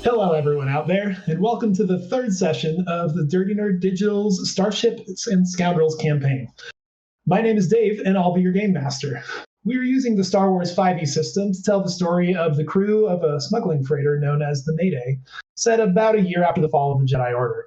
Hello, everyone out there, and welcome to the third session of the Dirty Nerd Digital's Starships and Scoundrels campaign. My name is Dave, and I'll be your game master. We are using the Star Wars 5e system to tell the story of the crew of a smuggling freighter known as the Mayday, set about a year after the fall of the Jedi Order.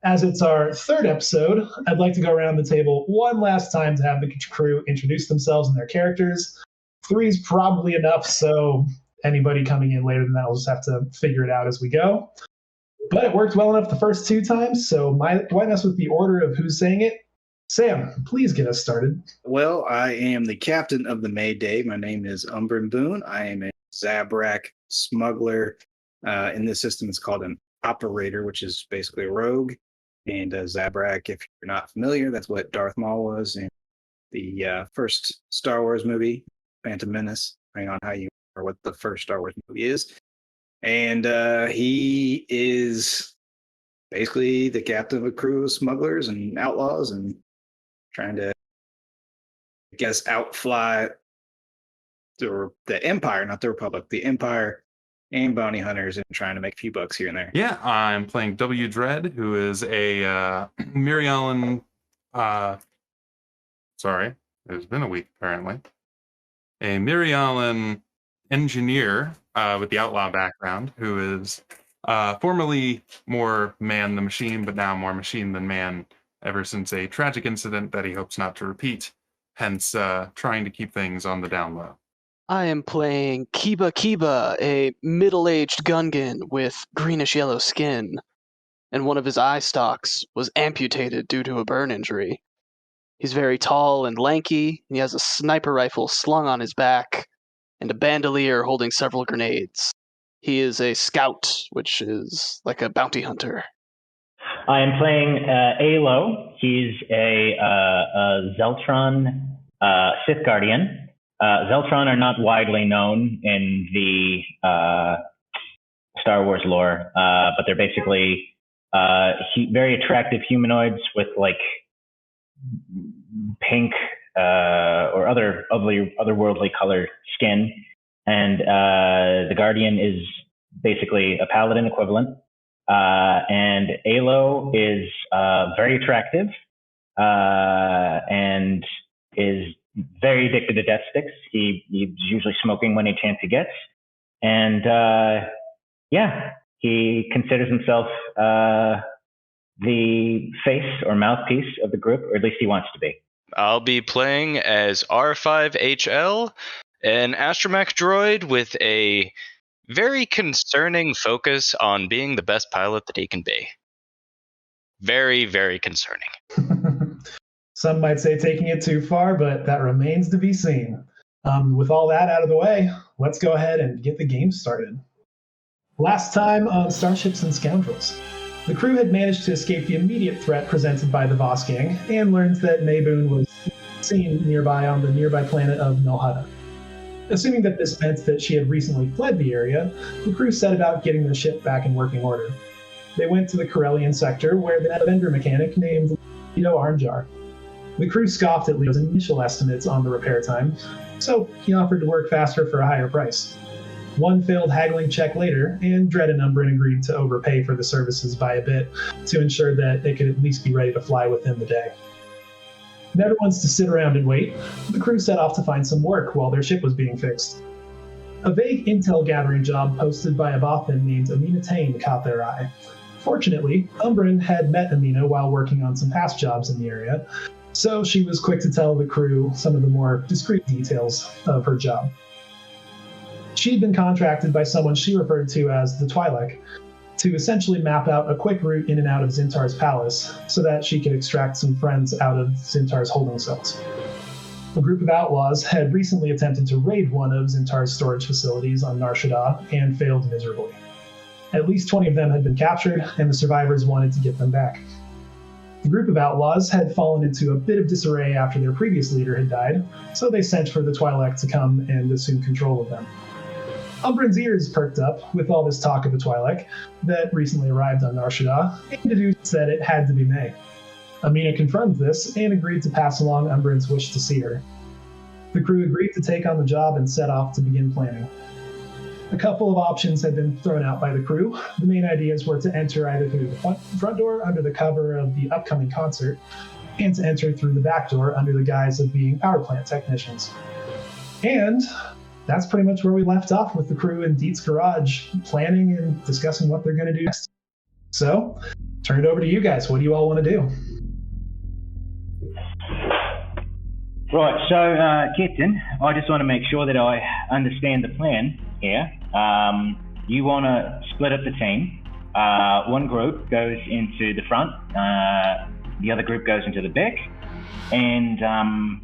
As it's our third episode, I'd like to go around the table one last time to have the crew introduce themselves and their characters. 3 is probably enough, so anybody coming in later than that will just have to figure it out as we go. But it worked well enough the first 2 times, so why mess with the order of who's saying it? Sam, please get us started. Well, I am the captain of the Mayday. My name is Umbrin Boone. I am a Zabrak smuggler. In this system, it's called an operator, which is basically a rogue. And Zabrak, if you're not familiar, that's what Darth Maul was in the first Star Wars movie, Phantom Menace, depending on how you or what the first Star Wars movie is. And he is basically the captain of a crew of smugglers and outlaws and trying to, I guess, outfly the Empire, not the Republic, the Empire and bounty hunters, and trying to make a few bucks here and there. Yeah, I'm playing W. Dread, who is a Mirialan... sorry, it's been a week, apparently. A Mirialan engineer with the outlaw background, who is formerly more man than machine, but now more machine than man, ever since a tragic incident that he hopes not to repeat, hence trying to keep things on the down low. I am playing Kiba, a middle-aged Gungan with greenish-yellow skin, and one of his eye stalks was amputated due to a burn injury. He's very tall and lanky, and he has a sniper rifle slung on his back, and a bandolier holding several grenades. He is a scout, which is like a bounty hunter. I am playing Alo. He's a Zeltron Sith Guardian. Zeltron are not widely known in the Star Wars lore, but they're basically very attractive humanoids with like pink or otherworldly colored skin, and the Guardian is basically a paladin equivalent. And Alo is very attractive and is very addicted to death sticks. He's usually smoking when any chance he gets. And he considers himself the face or mouthpiece of the group, or at least he wants to be. I'll be playing as R5HL, an astromech droid with a very concerning focus on being the best pilot that he can be. Very, very concerning. Some might say taking it too far, but that remains to be seen. With all that out of the way, let's go ahead and get the game started. Last time on Starships and Scoundrels, the crew had managed to escape the immediate threat presented by the Voss gang and learned that Mayboon was seen nearby on the nearby planet of Nilhutta. Assuming that this meant that she had recently fled the area, the crew set about getting their ship back in working order. They went to the Corellian sector, where they met a vendor mechanic named Leo Armjar. The crew scoffed at Leo's initial estimates on the repair time, so he offered to work faster for a higher price. One failed haggling check later, and Dredd and Umbrin agreed to overpay for the services by a bit to ensure that they could at least be ready to fly within the day. Never wants to sit around and wait, the crew set off to find some work while their ship was being fixed. A vague intel gathering job posted by a Bothan named Amina Tain caught their eye. Fortunately, Umbrin had met Amina while working on some past jobs in the area, so she was quick to tell the crew some of the more discreet details of her job. She'd been contracted by someone she referred to as the Twi'lek to essentially map out a quick route in and out of Zintar's palace so that she could extract some friends out of Zintar's holding cells. A group of outlaws had recently attempted to raid one of Zintar's storage facilities on Nar Shaddaa and failed miserably. At least 20 of them had been captured, and the survivors wanted to get them back. The group of outlaws had fallen into a bit of disarray after their previous leader had died, so they sent for the Twi'lek to come and assume control of them. Umbrin's ears perked up with all this talk of a Twi'lek that recently arrived on Nar Shaddaa, and deduced that it had to be May. Amina confirmed this and agreed to pass along Umbrin's wish to see her. The crew agreed to take on the job and set off to begin planning. a couple of options had been thrown out by the crew. The main ideas were to enter either through the front door under the cover of the upcoming concert, and to enter through the back door under the guise of being power plant technicians. And that's pretty much where we left off with the crew in Dietz' garage, planning and discussing what they're going to do next. So, turn it over to you guys. What do you all want to do? Right, so, Captain, I just want to make sure that I understand the plan here. You want to split up the team. One group goes into the front, the other group goes into the back, and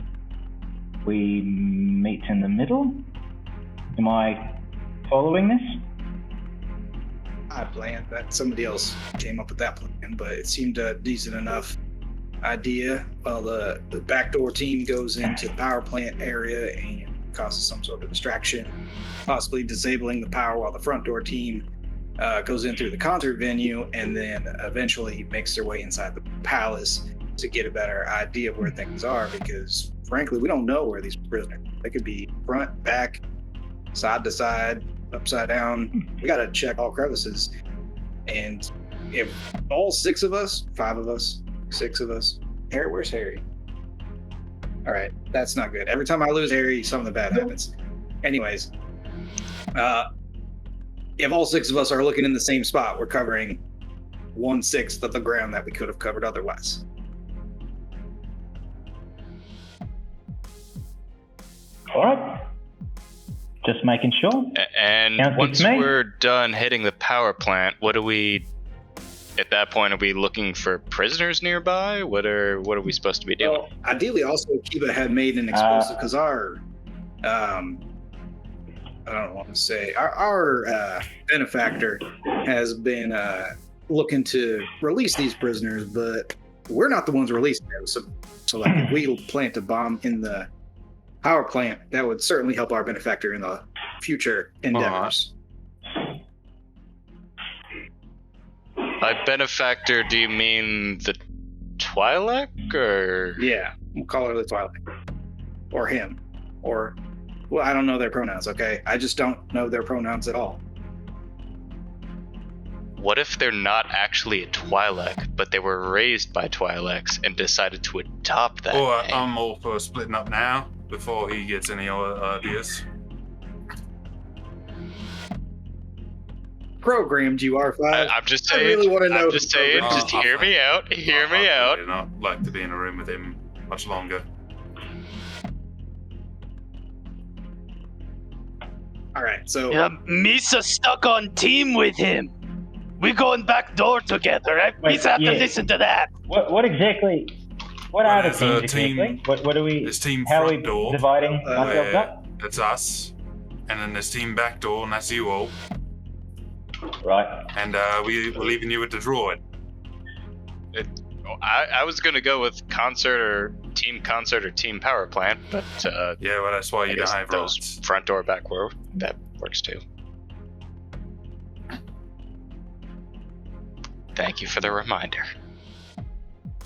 we meet in the middle. Am I following this? I planned that. Somebody else came up with that plan, but it seemed a decent enough idea. Well, the backdoor team goes into the power plant area and causes some sort of distraction, possibly disabling the power, while the front door team goes in through the concert venue and then eventually makes their way inside the palace to get a better idea of where things are, because frankly, we don't know where these prisoners are. They could be front, back, side to side, upside down. We got to check all crevices. And if all 6 of us, 5 of us, 6 of us, Harry, where's Harry? All right, that's not good. Every time I lose Harry, something bad happens. Anyways, if all 6 of us are looking in the same spot, we're covering 1/6 of the ground that we could have covered otherwise. All right. Just making sure. And Sounds good once to me. we're done hitting the power plant, what do we? At that point, are we looking for prisoners nearby? What are we supposed to be doing? Well, ideally, also, Kiba had made an explosive because our, I don't want to say, our benefactor has been looking to release these prisoners, but we're not the ones releasing them. So like, if we plant a bomb in the power plant, that would certainly help our benefactor in the future endeavors. By benefactor, do you mean the Twi'lek, or? Yeah, we'll call her the Twi'lek. Or him. Or, well, I don't know their pronouns, okay? I just don't know their pronouns at all. What if they're not actually a Twi'lek, but they were raised by Twi'leks and decided to adopt that Or name? I'm all for splitting up now before he gets any other ideas. Programmed you, R5. I'm just I saying. really want to know. I'm just saying. Just hear me out. Hear me out. I'd not like to be in a room with him much longer. All right, so Yeah, Misa stuck on team with him. We going back door together, right? Wait, Misa have to yeah. listen to that. What exactly? What Well, are the there's a teams team- exactly? What are we? There's team How are we front door, dividing ourselves up? that's us, and then there's team back door, and that's you all. Right. And we're leaving you with the droid. I was gonna go with concert or team power plant, but Yeah, well, that's why I you don't guess have those rights. front door, back door, that works too. Thank you for the reminder.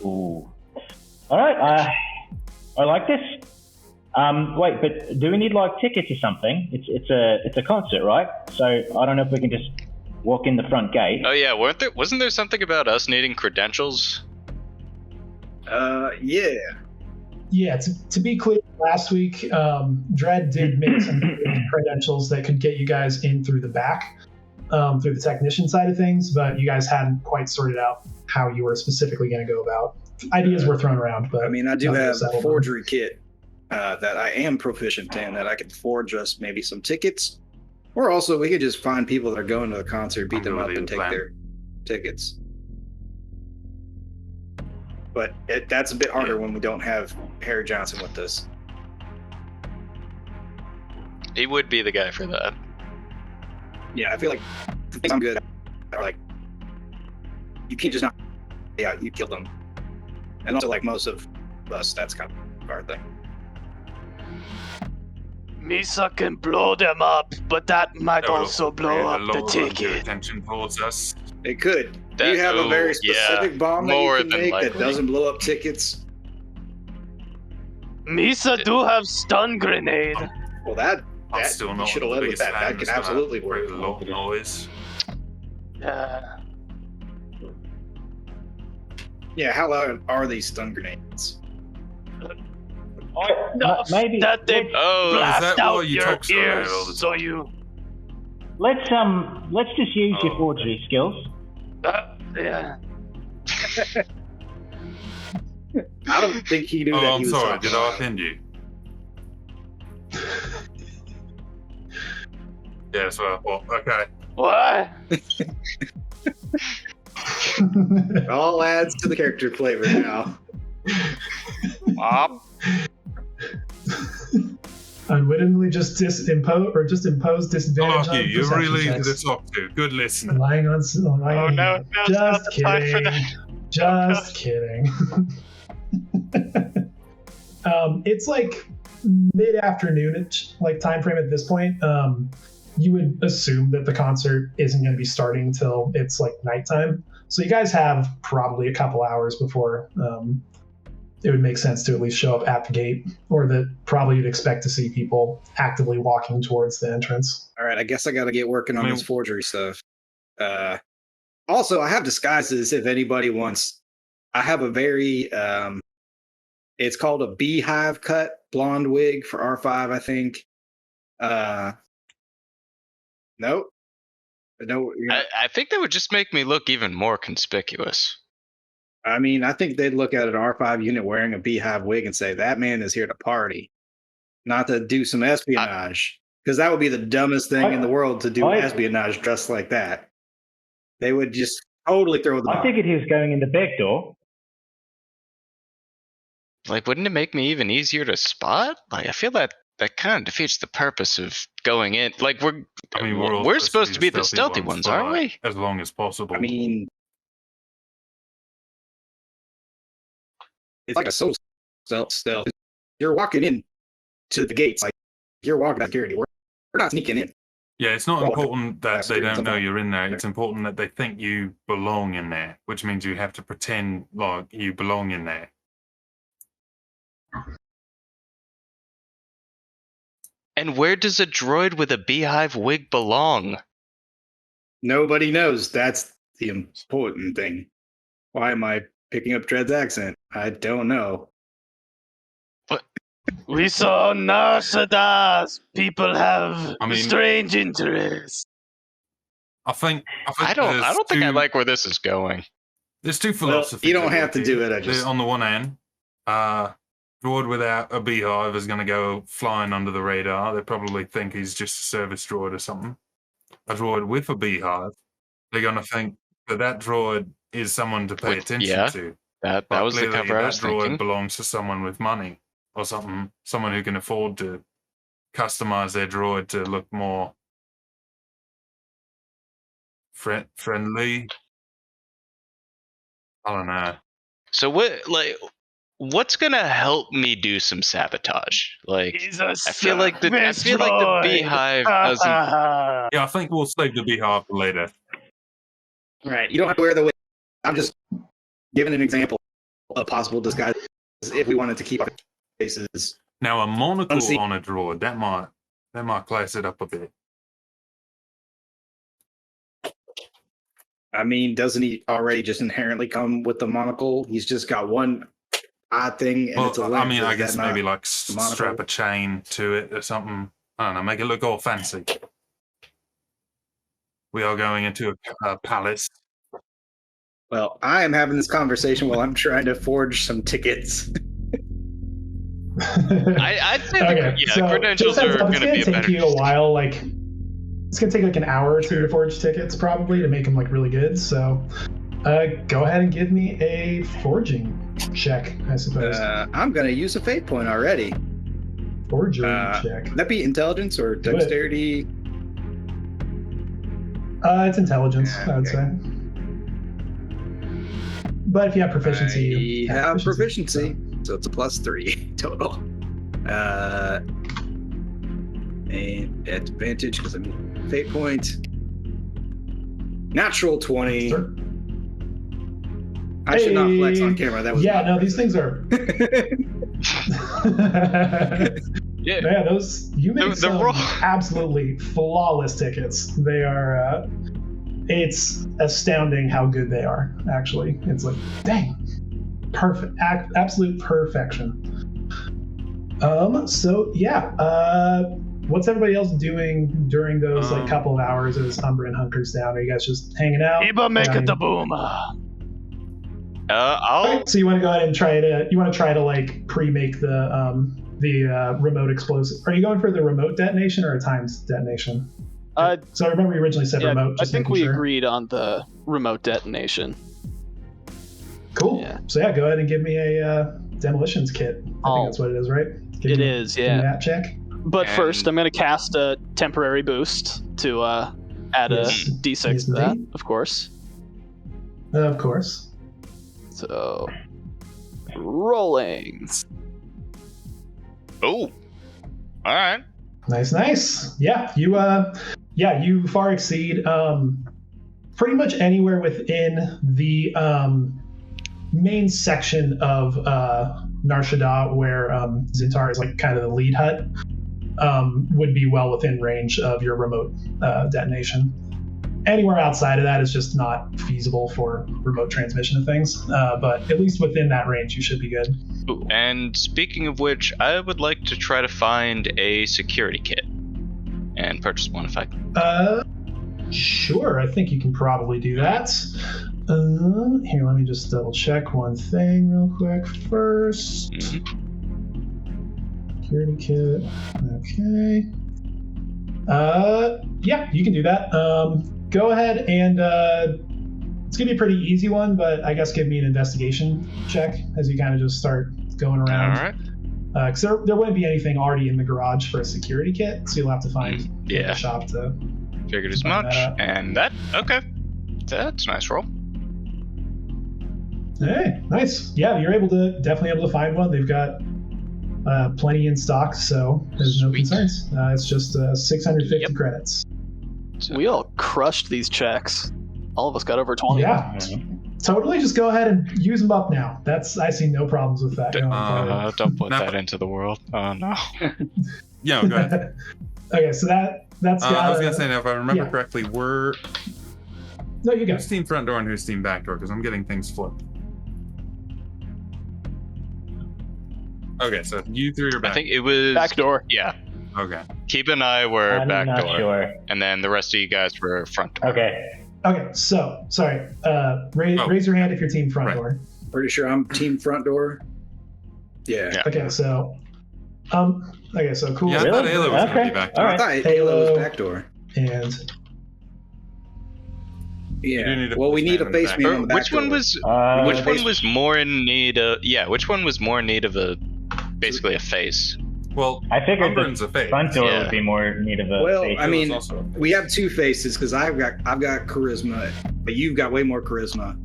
Ooh. All right. I like this. Wait, but do we need like tickets or something? It's a concert, right? So I don't know if we can just walk in the front gate. Oh yeah, wasn't there something about us needing credentials? yeah. Yeah, to be clear, last week, Dredd did make some credentials that could get you guys in through the back, through the technician side of things, but you guys hadn't quite sorted out how you were specifically going to go about. Ideas were thrown around, but I mean, I do nothing have was settled a on. forgery kit that I am proficient in, that I can forge us maybe some tickets. Or also, we could just find people that are going to the concert, beat them up, and take their tickets. But that's a bit harder when we don't have Harry Johnson with us. He would be the guy for that. Yeah, I feel like the things I'm good at are like, you can't just not, yeah, you killed them. And also, like most of us, that's kind of our thing. Misa can blow them up, but that might also blow up the ticket. Attention towards us. It could. Do you That- have a very oh, specific yeah, bomb that more you can than make that likely. doesn't blow up tickets? Misa do have stun grenade. Well, that I'm That- still you not should have the led with biggest that. fan. That could It's gonna absolutely work. create a lot of noise. Yeah, how loud are these stun grenades? Maybe that they Oh, Is blast that why out you your talk so loud ears all the so time? you. let's just use your Oh. forgery skills. Yeah. I don't think he knew that Oh, he I'm was sorry. talking Did I loud. offend you? Yeah, that's what I thought. Okay. What? It all adds to the character flavor now. Unwittingly just impose disadvantage Lucky, on you're perception really easy checks. to talk to. Good listener. Lying on. Oh no, no, it's not Just the time for kidding. that. Just kidding. It's like mid-afternoon, like time frame at this point. You would assume that the concert isn't going to be starting till it's like nighttime. So you guys have probably a couple hours before it would make sense to at least show up at the gate, or that probably you'd expect to see people actively walking towards the entrance. All right, I guess I got to get working on I mean- this forgery stuff. Also, I have disguises if anybody wants. I have a very, it's called a beehive cut blonde wig for R5, I think. Nope. No, I think that would just make me look even more conspicuous. I mean, I think they'd look at an R5 unit wearing a beehive wig and say, that man is here to party, not to do some espionage. Because that would be the dumbest thing in the world to do espionage dressed like that. They would just totally throw the I figured he was going in the back door. Like, wouldn't it make me even easier to spot? Like, I feel that kind of defeats the purpose of going in. Like, I mean, we're all supposed to be the stealthy ones, for, aren't we? like, as long as possible. I mean, it's like a soul stealth. You're walking in to the gates, like you're walking out security. We're not sneaking in. yeah, it's not Well, important that that's they don't something- know you're in there. It's important that they think you belong in there, which means you have to pretend like you belong in there. And where does a droid with a beehive wig belong? Nobody knows. That's the important thing. Why am I picking up Dred's accent? I don't know. We saw Narsadas. People have I mean- strange interests. I think I don't think I two- like where this is going. There's two Well, philosophies. you don't at have work to here. do it. I just On the one hand, droid without a beehive is going to go flying under the radar. They probably think he's just a service droid or something. A droid with a beehive, they're going to think that droid is someone to pay Wait, attention yeah. to. That But was the clearly cover I that was droid thinking. belongs to someone with money or something. Someone who can afford to customize their droid to look more friendly. I don't know. So what's gonna help me do some sabotage? Like, He's a I feel like the droid. beehive doesn't. Yeah, I think we'll save the beehive for later. right. You don't have to wear the wig. I'm just giving an example of possible disguises if we wanted to keep our faces. Now a monocle Unseen. on a droid that might class it up a bit. I mean, doesn't he already just inherently come with the monocle? He's just got one odd thing, and it's a Well, lens. I mean, I Is guess that maybe not- like monocle? strap a chain to it or something. I don't know, make it look all fancy. We are going into a palace. Well, I am having this conversation while I'm trying to forge some tickets. I'd say the credentials just heads are up, going to be a It's gonna better. take you a while. Like, it's gonna take like an hour or two to forge tickets, probably, to make them like really good. So, go ahead and give me a forging check, I suppose. I'm going to use a fate point already. Forgery uh, check. Would that be intelligence or Do it. dexterity? It's intelligence, Yeah, I would okay. say. But if you have proficiency, you I have proficiency, so it's a +3 total. And advantage because I'm fate point. Natural 20. Sure. I should not flex on Hey. camera. That was Yeah, not no, these things are. Yeah, those you made The some roll- absolutely flawless tickets. They are. It's astounding how good they are. Actually, it's like, dang, perfect, absolute perfection. So yeah. What's everybody else doing during those like couple of hours as Umbrin hunkers down? Are you guys just hanging out? Iba make Yeah, it the boom. I'll. Okay, so you want to go ahead and try to like pre-make the remote explosive. Are you going for the remote detonation or a timed detonation? So I remember you originally said remote. I Just think making we sure. agreed on the remote detonation. Cool. Yeah. So yeah, go ahead and give me a demolitions kit. I think that's what it is, right? It is, give me that check. But And- first, I'm going to cast a temporary boost to add Yes. a d6 Yes, to that, indeed. of course. Of course. So, rolling. Oh. All right. Nice. Yeah, you far exceed pretty much anywhere within the main section of Nar Shaddaa where Zintar is like kind of the lead hut, would be well within range of your remote detonation. Anywhere outside of that is just not feasible for remote transmission of things, but at least within that range you should be good. Ooh. And speaking of which, I would like to try to find a security kit and purchase one if I can. Sure, I think you can probably do that. Here, let me just double check one thing real quick first. Security kit. Okay. Yeah, you can do that. Go ahead and it's gonna be a pretty easy one, but I guess give me an investigation check as you kind of just start going around. All right. Because there wouldn't be anything already in the garage for a security kit, so you'll have to find Yeah. a shop to. Figured as Find much. that out. And that, okay. That's a nice roll. Hey, nice. Yeah, you're definitely able to find one. They've got plenty in stock, so there's no Sweet. concerns. It's just 650 Yep. credits. So, We all crushed these checks. All of us got over 20. Yeah, totally. Just go ahead and use them up now. I see no problems with that. Going forward. don't put No. that into the world. Oh no. Yeah, go ahead. Okay, so that's got. I was gonna say now, if I remember yeah. correctly, No, you go. who's team front door and who's team back door? Because I'm getting things flipped. Okay, so you threw your back. I think it was Backdoor. Yeah. Okay. Keep and I were I'm back not door, sure. and then the rest of you guys were front door. Okay. Okay, so sorry. Raise your hand if you're team front Right. door. Pretty sure I'm team front door. Yeah. Yeah. Okay, so okay, so cool. Yeah, I Really? thought Ayla was gonna Okay. be back All door. I right. thought Halo. Halo was back door. And You do need Yeah. a Well, we need a policeman in face the man Or on the back which one door. was Which which one was more in need of which one was more in need of a basically a face? Well, I figured Umbrin's a the face. front door Yeah. would be more in need of a Well, face. I mean, Halo's also a face. we have two faces because I've got charisma, but you've got way more charisma.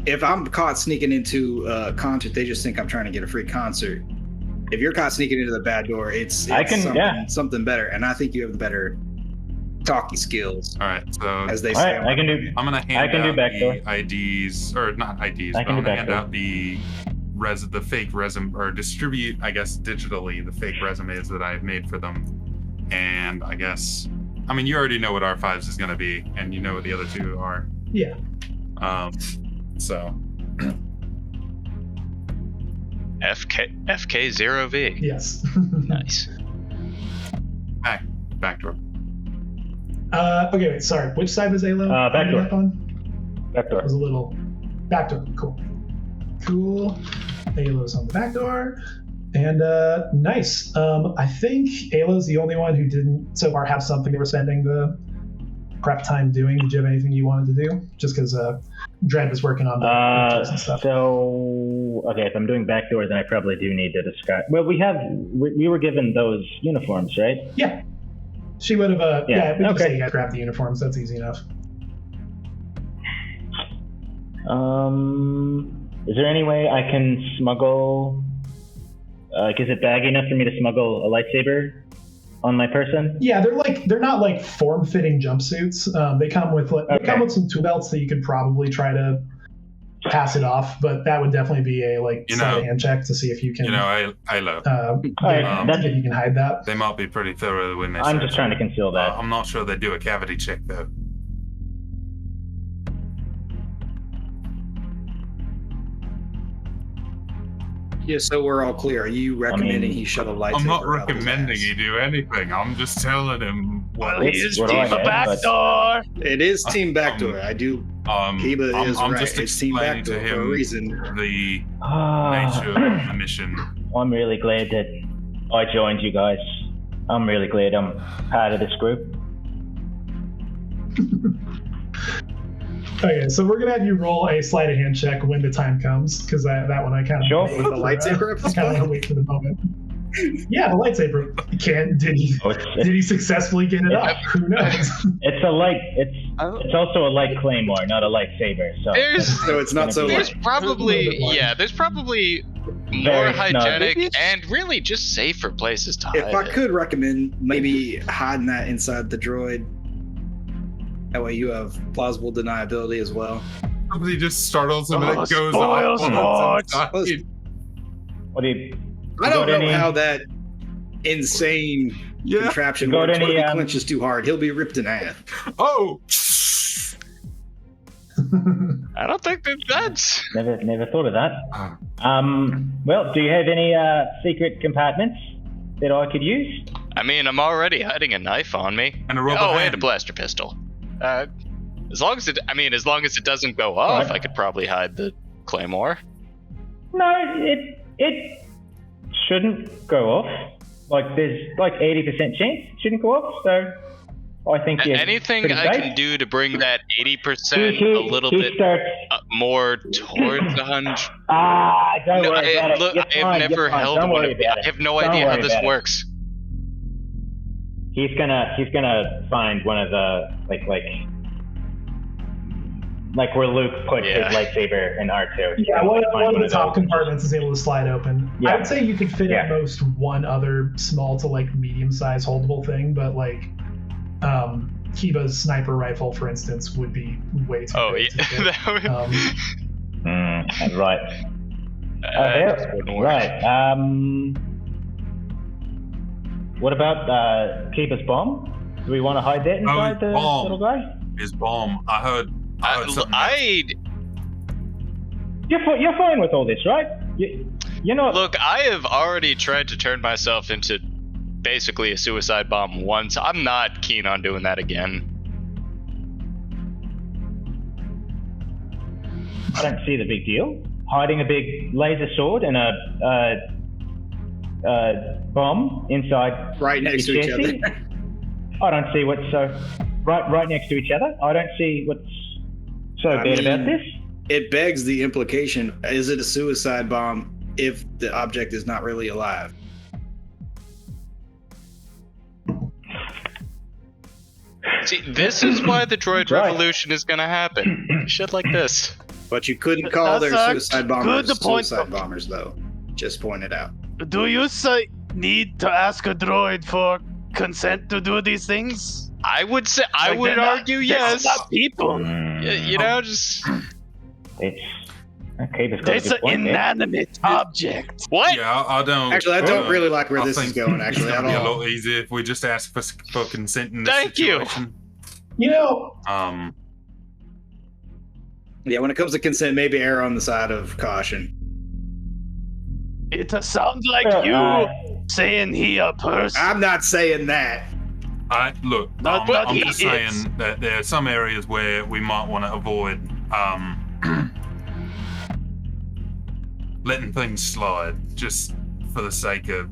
If I'm caught sneaking into a concert, they just think I'm trying to get a free concert. If you're caught sneaking into the bad door, it's I can- something, yeah. something better, and I think you have the better talking skills, All right, so as they All say. right, I can do. I'm gonna hand I can do out backdoor. the IDs, or not IDs, I but can I'm do gonna hand backdoor. out the fake resume, or distribute, I guess, digitally the fake resumes that I've made for them. And I guess, I mean, you already know what R5's is gonna be, and you know what the other two are. yeah. So FK0V. Yes. Nice. backdoor. Okay, wait, sorry. Which side was Alo? Backdoor. Up on? Back It door. was a little backdoor. Cool. Alo's on the back door. And nice. I think Alo's the only one who didn't so far have something they were spending the prep time doing. Did you have anything you wanted to do? Just because Dredd was working on the pictures and stuff. So okay, if I'm doing back door, then I probably do need to describe. Well, we were given those uniforms, right? Yeah. She would have, Yeah, we can okay. say you guys grab the uniforms. That's easy enough. Is there any way I can smuggle? Is it baggy enough for me to smuggle a lightsaber on my person? Yeah, they're not like form-fitting jumpsuits. They come with some tool belts that you could probably try to pass it off, but that would definitely be a sleight of hand check to see if you can. Halo. If you can hide that. They might be pretty thorough when they. I'm just trying to conceal that. I'm not sure they do a cavity check though. Yeah, so we're all clear. Are you recommending he shut a lightsaber? I'm not out his recommending ass? he do anything. I'm just telling him. Well, he is what Team I had, Backdoor. It is Team Backdoor. I do. Kiba is I'm right. just It's Team explaining to Backdoor for a him reason. the nature of the mission. I'm really glad that I joined you guys. I'm really glad I'm part of this group. Okay, so we're gonna have you roll a sleight of hand check when the time comes, because that one I kind of Sure. With the lightsaber up I his kind of want butt? to wait for the moment. Yeah, the lightsaber. Did he successfully get it up? Who knows? It's a light. It's also a light claymore, not a lightsaber. So So it's not so There's light. probably more Very hygienic snug. and really just safer places to hide If I it. could recommend maybe hiding that inside the droid. That way you have plausible deniability as well. Somebody just startles him and Oh, it goes spoil off. sports. what do you? I don't know any- how that insane contraption You got works. What if any, he clenches too hard? He'll be ripped in half. Oh! I don't think that's. Never thought of that. Well, do you have any secret compartments that I could use? I mean, I'm already hiding a knife on me. And a rubber and a hand. blaster pistol. As long as it doesn't go off, Right. I could probably hide the claymore. No, it shouldn't go off. Like there's like 80% chance it shouldn't go off. So I think you're Anything pretty I safe. can do to bring that 80% He a little bit starts. more towards the hunch. Don't No, worry about it. look, You're I have fine, never you're fine. held Don't one. worry about I it. have no Don't idea how worry this about it. works. He's gonna find one of the like where Luke put Yeah. his lightsaber in R2. He's Yeah, gonna one find of the top those. compartments is able to slide open. Yeah. I would say you could fit Yeah. at most one other small to medium-sized holdable thing, but Kiba's sniper rifle, for instance, would be way too Oh, big yeah. to fit. That would- Right. that wouldn't work. Right. What about Keeper's bomb? Do we want to hide that inside the bomb. little guy? His bomb. I heard something. You're fine with all this, right? You're not. Look, I have already tried to turn myself into basically a suicide bomb once. I'm not keen on doing that again. I don't see the big deal. Hiding a big laser sword and a bomb inside Right next to your each chassis? other. I don't see what's so right next to each other. I don't see what's so I bad mean, about this. It begs the implication: is it a suicide bomb if the object is not really alive? See, this is why the droid Right. revolution is gonna happen. Shit like this. But you couldn't call That's their a suicide bombers good point. suicide bombers, though. Just pointed out. Do you need to ask a droid for consent to do these things? I would say, I Like, would they're not- argue they're yes. not people. You know, just It's okay. That's got a It's good an point there. inanimate object. what? Yeah, I don't. Actually, I don't really like where I this is think going. Actually, it's at gonna be a all. lot easier if we just ask for consent in this Thank you. situation. You know, Yeah, when it comes to consent, maybe err on the side of caution. It sounds like Well, you saying he a person. I'm not saying that. Look, Not what I'm he just is. saying that there are some areas where we might want to avoid letting things slide, just for the sake of,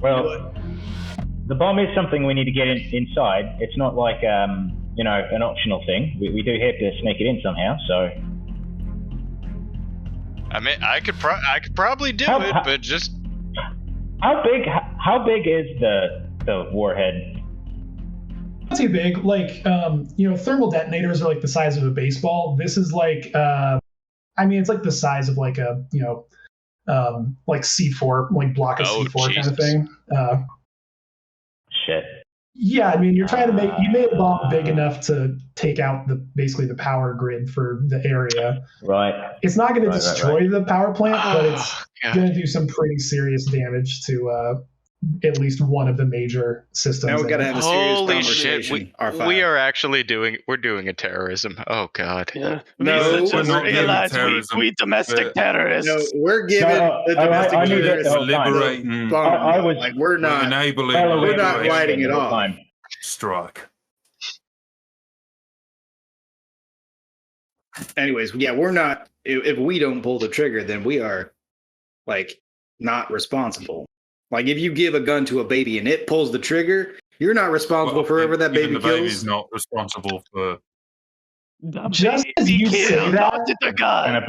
Well, the bomb is something we need to get inside. It's not like an optional thing. We do have to sneak it in somehow. So I mean, I could probably do How- it, how- but just how big is the warhead? not too big. Thermal detonators are the size of a baseball. This is it's the size of C4, block of Oh, C4 kind of Jesus. thing. Shit. Yeah, I mean, you're trying to you made a bomb big enough to take out basically the power grid for the area. Right. It's not going to destroy the power plant, but it's God. going to do some pretty serious damage to at least one of the major systems. Now we got to have a serious Holy shit! conversation. We are actually we're doing a terrorism. Oh god. Yeah. No, We just we're not realized doing terrorism. we domestic terrorists. No, we're giving the domestic I knew that terrorists the whole time. liberating, bomb. I was- like we're not. enabling, We're not liberation writing it the whole off. time. strike. Anyways, yeah, we're not. If we don't pull the trigger, then we are like not responsible. Like if you give a gun to a baby and it pulls the trigger, you're not responsible for whoever that even baby the baby's kills. not responsible for. Just as you say that, not the gun.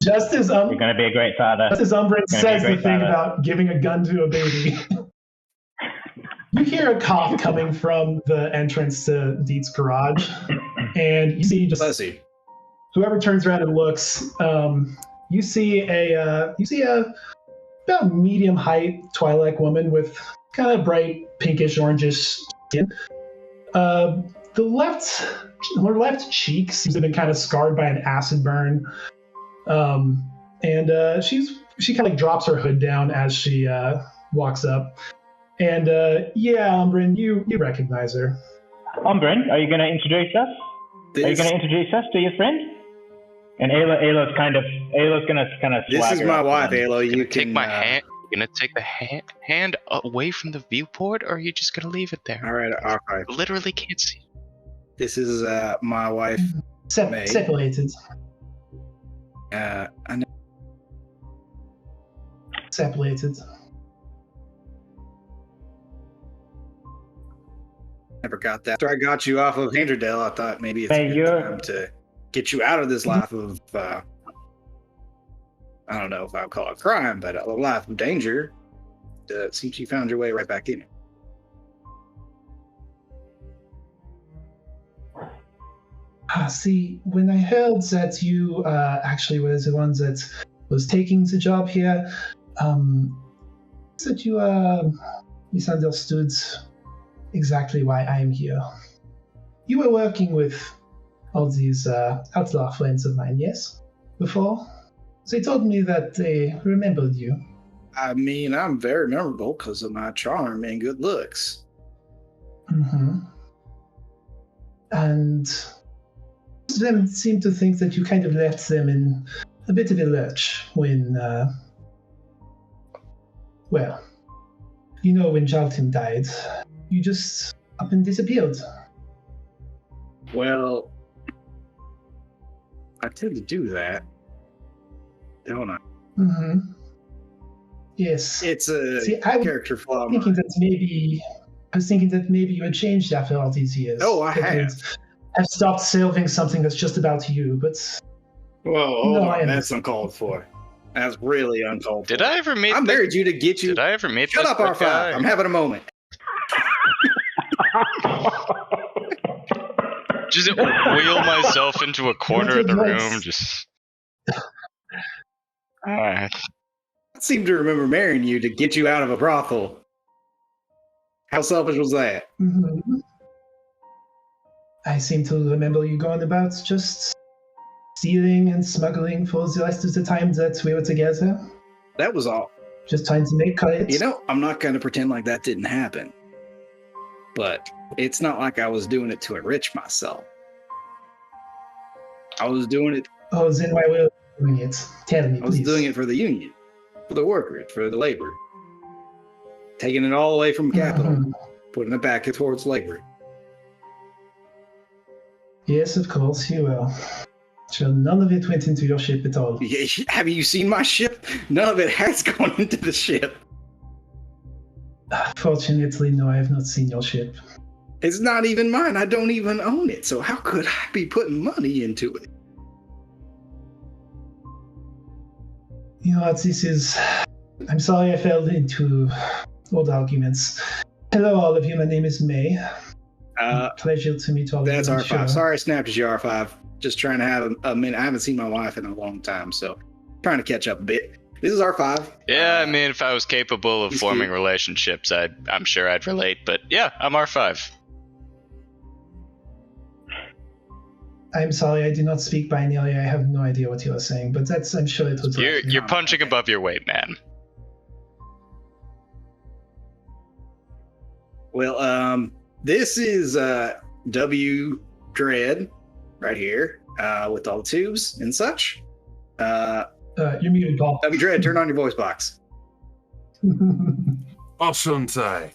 just as You're gonna be a great father. Umbrin Gonna says be a the great thing father. about giving a gun to a baby, you hear a cough coming from the entrance to Deet's garage, and you see just Bless you. whoever turns around and looks, you see a about medium height Twi'lek woman with kind of bright pinkish orangish skin. Her left cheek seems to have been kind of scarred by an acid burn, and she kind of drops her hood down as she walks up. And yeah, Umbrin, you recognize her. Umbrin, are you gonna introduce us? Are you gonna introduce us to your friend? And Ayla's gonna kind of. This is my wife, Ayla. You You take can my hand. You're gonna take the hand away from the viewport, or are you just gonna leave it there? All right, okay. Literally can't see. This is my wife. May. Separated. I know. Separated. Never got that. After I got you off of Hinderdale, I thought maybe it's Hey, a good time to get you out of this life of, I don't know if I'll call it crime, but a life of danger. It seems you found your way right back in. See, when I heard that you actually were the one that was taking the job here, that you misunderstood exactly why I'm here. You were working with all these outlaw friends of mine, yes? Before? They told me that they remembered you. I mean, I'm very memorable because of my charm and good looks. Mm-hmm. And them seem to think that you kind of left them in a bit of a lurch when, well, you know, when Jaltin died, you just up and disappeared. Well, I tend to do that, don't I? Mm-hmm. Yes. It's a See, I was character flaw. of thinking mine. I was thinking that maybe you had changed after all these years. Oh, I That have. I've stopped serving something that's just about you, but Whoa, hold No, on. I That's uncalled for. That's really uncalled for. Did I ever meet? I married you to get you. Did I ever meet? Shut this up, R5. guy? I'm having a moment. Just wheel myself into a corner of the room. Just. Alright. I seem to remember marrying you to get you out of a brothel. How selfish was that? mhm. I seem to remember you going about just stealing and smuggling for the rest of the time that we were together. That was all. Just trying to make credits. You know, I'm not going to pretend like that didn't happen. But it's not like I was doing it to enrich myself. I was doing it. Oh, then why were you doing it? Tell me, I was please. doing it for the union, for the workers, for the labor. Taking it all away from capital, Mhm. putting it back towards labor. Yes, of course, you will. Sure, none of it went into your ship at all. Have you seen my ship? None of it has gone into the ship. Fortunately, no, I have not seen your ship. It's not even mine. I don't even own it. So how could I be putting money into it? You know what, this is... I'm sorry I fell into old arguments. Hello, all of you. My name is May. Pleasure to meet all of you. That's I'm R5. sure. Sorry I snapped at you, R5. Just trying to have a minute. I haven't seen my wife in a long time, so trying to catch up a bit. This is R5. Yeah, I mean, if I was capable of he's forming cute. relationships, I'm sure I'd relate. But yeah, I'm R5. I'm sorry, I do not speak binary. I have no idea what you are saying, but I'm sure it was right. You're punching above your weight, man. Well, this is W Dread right here with all the tubes and such. You're muted, Paul. W Dread, turn on your voice box. Oshuntai.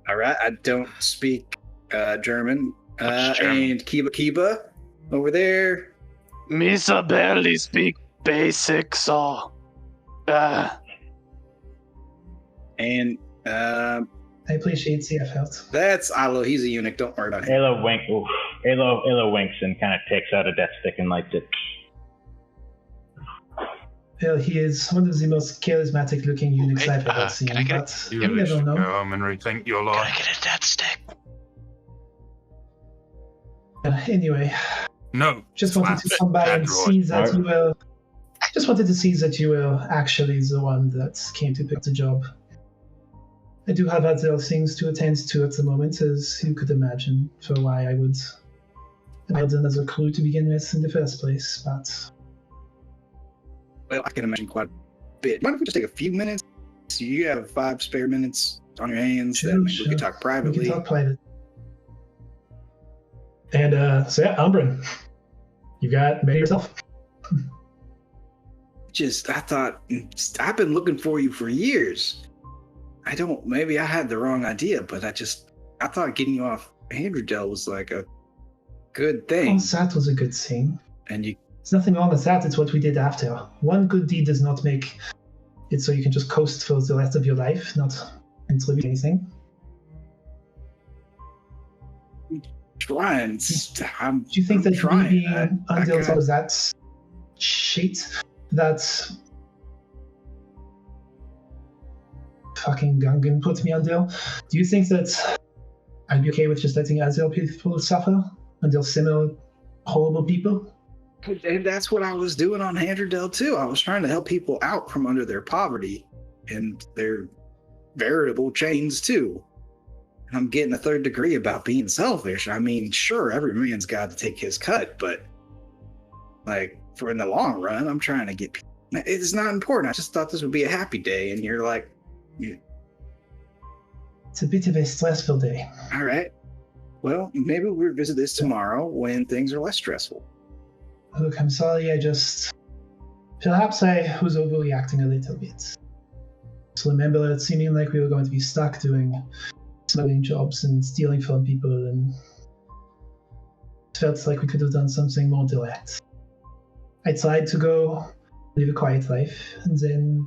All right, I don't speak German. What's German? And Kiba over there. Misa barely speak basic, so... And I appreciate CF Health. that's Ilo. He's a eunuch. Don't worry about him. Alo winks and kind of takes out a death stick and lights it. Well, he is one of the most charismatic looking eunuchs Hey, I've ever seen, can I get but You you really never should go know. home and rethink your Can I life. get a death stick? Anyway, No. just wanted to slap come by that and droid. see that you were. Just wanted to see that you were actually the one that came to pick the job. I do have other things to attend to at the moment, as you could imagine, for why I would have another crew to begin with in the first place. But Well, I can imagine quite a bit. Mind if we just take a few minutes? So you have 5 spare minutes on your hands. Sure, That we sure. can talk we privately. can talk private. And so yeah, Umbrin, you got May yourself. I thought I've been looking for you for years. Maybe I had the wrong idea, but I thought getting you off Androdel was like a good Well, thing. that was a good thing. And you, There's nothing wrong with that. It's what we did after. One good deed does not make it so you can just coast for the rest of your life, not contribute anything. trying. I'm Do you think that trying. maybe I until got- that shit, that fucking Gungan put me under, do you think that I'd be okay with just letting Azrael people suffer until similar horrible people? And that's what I was doing on Androdel too. I was trying to help people out from under their poverty and their veritable chains too. And I'm getting a 3rd degree about being selfish. I mean, sure, every man's got to take his cut, but like for in the long run, I'm trying to get. It's not important. I just thought this would be a happy day, and you're like, It's a bit of a stressful day. all right. Well, maybe we'll revisit this tomorrow when things are less stressful. Look, I'm sorry, perhaps I was overreacting a little bit. So remember it seeming like we were going to be stuck doing smuggling jobs and stealing from people, and it felt like we could have done something more direct. I tried to go live a quiet life, and then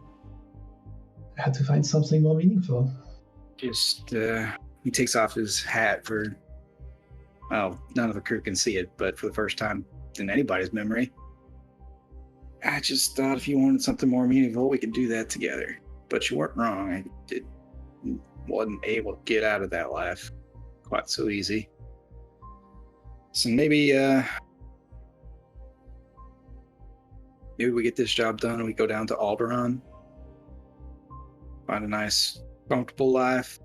I had to find something more meaningful. He takes off his hat for, well, none of the crew can see it, but for the first time in anybody's memory. I just thought if you wanted something more meaningful, we could do that together. But you weren't wrong. Wasn't able to get out of that life quite so easy. So maybe we get this job done and we go down to Alderaan, find a nice, comfortable life,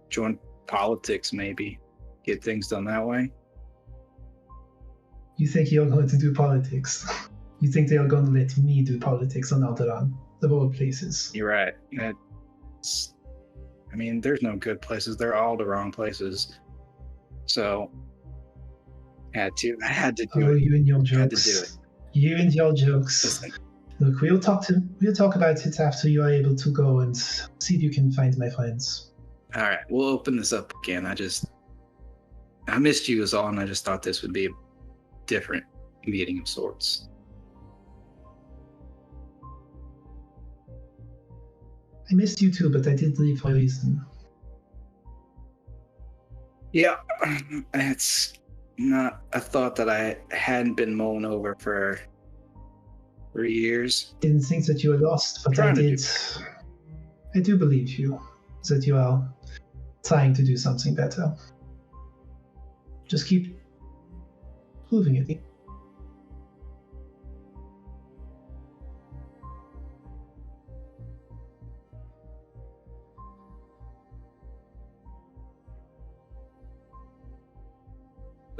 join politics maybe, get things done that way. You think you're going to do politics? You think they are going to let me do politics on Alderaan, of all places? You're right. There's no good places. They're all the wrong places. So I had to do Oh, it. you and your I had to jokes. do it. You and your jokes. Listen, Look, we'll talk about it after you are able to go and see if you can find my friends. all right, we'll open this up again. I missed you as all, and I just thought this would be a different meeting of sorts. I missed you too, but I did leave for a reason. Yeah, it's not a thought that I hadn't been mulling over for 3 years. Didn't think that you were lost, but I Trying to did. I do believe you, that you are trying to do something better. Just keep proving it.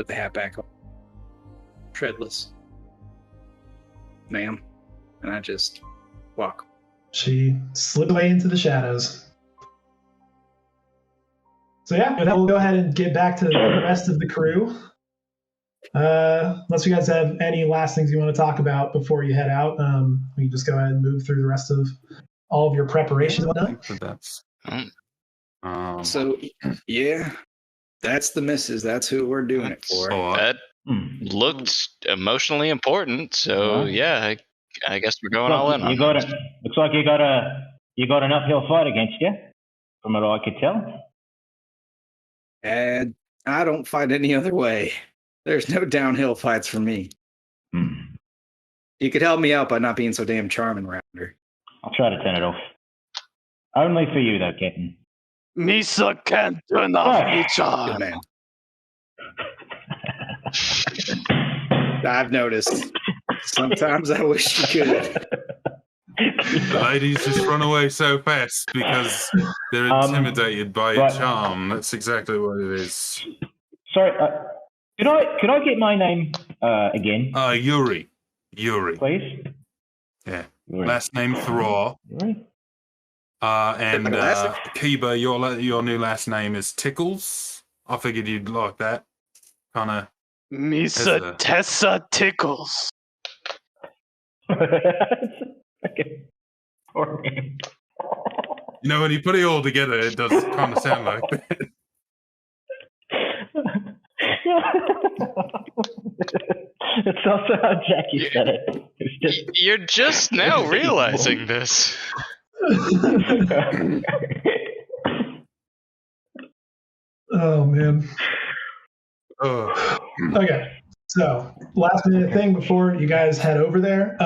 put the hat back on. Treadless. Ma'am. And I just walk. She slipped away into the shadows. So yeah, with that, we'll go ahead and get back to the rest of the crew. Unless you guys have any last things you want to talk about before you head out, we can just go ahead and move through the rest of all of your preparation and I whatnot. think that's. So, yeah, that's the missus. That's who we're doing it for. That looked emotionally important. So yeah, I guess we're going all in. Looks like you got an uphill fight against you, from what I could tell. And I don't fight any other way. There's no downhill fights for me. You could help me out by not being so damn charming around her. I'll try to turn it off. Only for you, though, Captain. Misa can't turn off me charm. Good man. I've noticed. Sometimes I wish you could. The ladies just run away so fast because they're intimidated by your charm. That's exactly what it is. Sorry, could I get my name again? Yuri. Please? Yeah. Yuri. Last name Thrall. Yuri? And Kiba, your new last name is Tickles. I figured you'd like that. Kind of. Misa Tessa Tickles. Poor name. You know, when you put it all together, it does kind of sound like that. It's also how Jackie said it. It's just... You're just now realizing this. Oh man. Oh. Okay, so last minute thing before you guys head over there,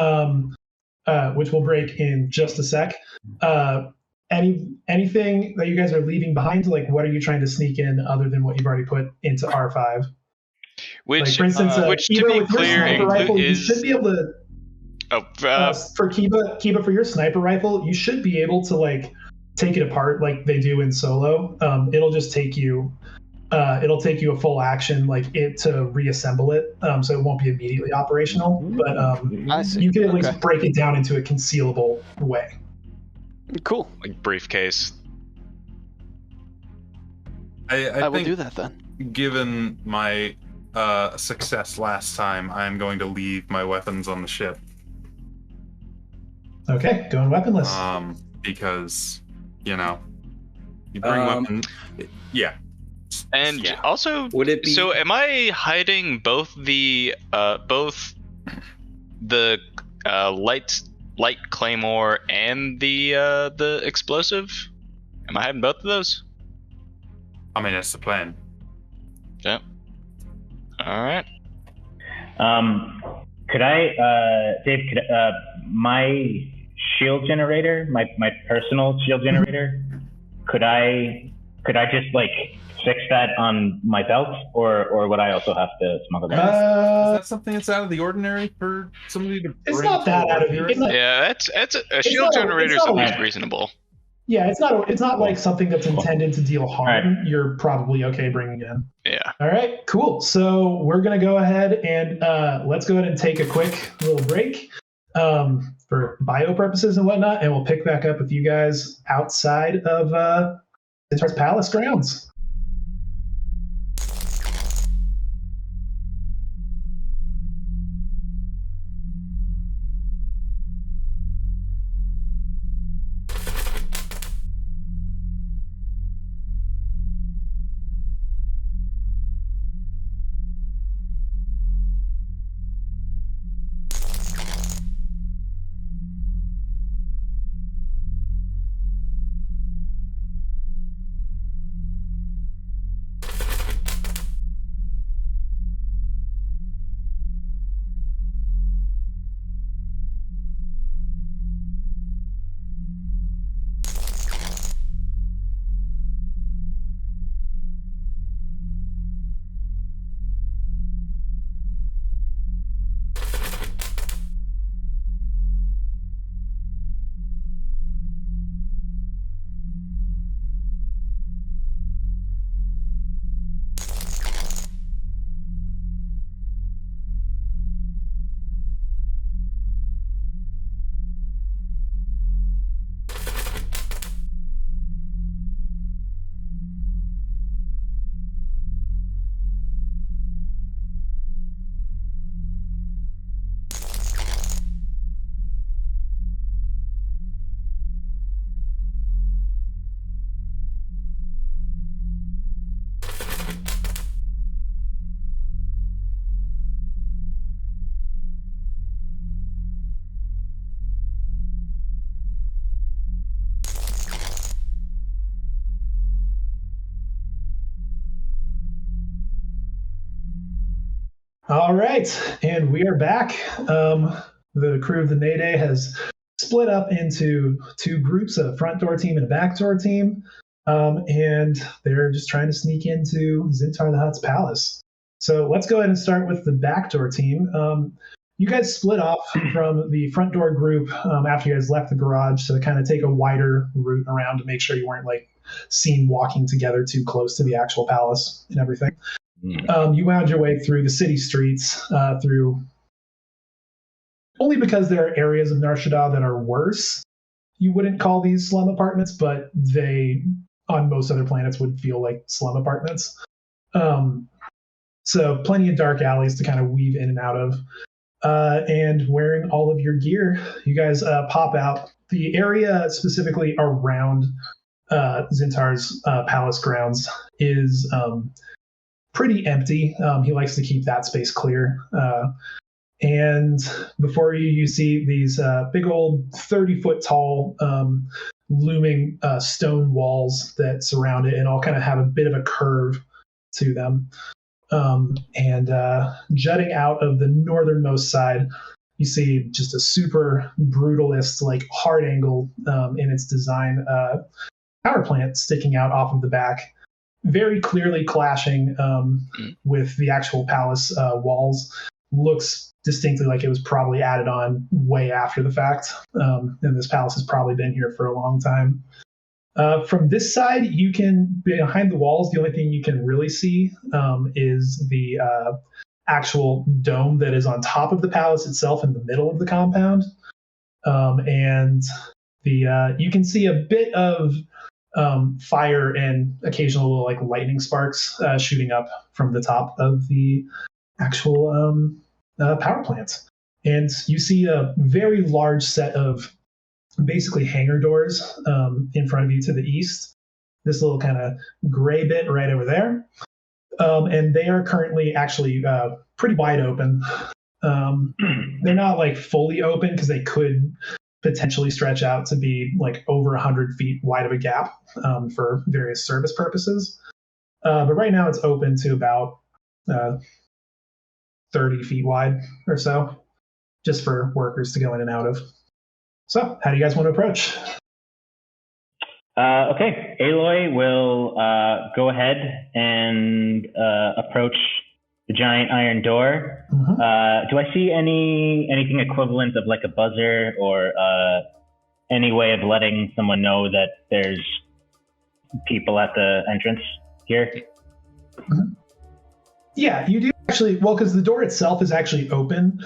which will break in just a sec. Anything that you guys are leaving behind? Like, what are you trying to sneak in other than what you've already put into R5? Which, like, for instance, which to be clear, you should be able to. For Kiba, for your sniper rifle, you should be able to like take it apart like they do in Solo. It'll just take you. It'll take you a full action, like it, to reassemble it, so it won't be immediately operational. But you can at least break it down into a concealable way. Cool. Like briefcase. I will do that then. Given my success last time, I'm going to leave my weapons on the ship. Okay, going weaponless. Because you bring weapons. Yeah. And also, would it be... So am I hiding both the light claymore and the explosive? Am I hiding both of those? I mean, that's the plan. Yeah. All right. Could I, Dave? My shield generator, my personal shield generator. Could I just like fix that on my belt, or would I also have to smuggle that? Is that something that's out of the ordinary for somebody to? It's not that out of the ordinary. Yeah, that's a shield generator is at least reasonable. Yeah, it's not like something that's intended to deal harm. Right. You're probably okay bringing it in. Yeah. All right, cool. So we're gonna go ahead and let's go ahead and take a quick little break for bio purposes and whatnot, and we'll pick back up with you guys outside of Zintar's Palace grounds. All right, and we are back. The crew of the Mayday has split up into two groups, a front door team and a backdoor team, and they're just trying to sneak into Zintar the Hutt's palace. So let's go ahead and start with the backdoor team. You guys split off from the front door group after you guys left the garage to kind of take a wider route around to make sure you weren't like seen walking together too close to the actual palace and everything. You wound your way through the city streets, through only because there are areas of Nar Shaddaa that are worse. You wouldn't call these slum apartments, but they, on most other planets, would feel like slum apartments. So plenty of dark alleys to kind of weave in and out of. And wearing all of your gear, you guys pop out. The area specifically around Zintar's palace grounds is pretty empty. He likes to keep that space clear. And before you see these big old 30-foot tall looming stone walls that surround it and all kind of have a bit of a curve to them. And jutting out of the northernmost side, you see just a super brutalist, like hard angle in its design power plant sticking out off of the back, very clearly clashing with the actual palace walls. Looks distinctly like it was probably added on way after the fact. And this palace has probably been here for a long time. From this side, you can, behind the walls, the only thing you can really see is the actual dome that is on top of the palace itself in the middle of the compound. And you can see a bit of fire and occasional little, like lightning sparks shooting up from the top of the actual power plant. And you see a very large set of basically hangar doors in front of you to the east. This little kind of gray bit right over there. And they are currently actually pretty wide open. They're not like fully open because they could potentially stretch out to be like over 100 feet wide of a gap for various service purposes. But right now it's open to about 30 feet wide or so, just for workers to go in and out of. So, how do you guys want to approach? Okay, Aloy will go ahead and approach the giant iron door. Mm-hmm. Do I see anything equivalent of like a buzzer or any way of letting someone know that there's people at the entrance here? Mm-hmm. Yeah, you do actually. Well, because the door itself is actually open,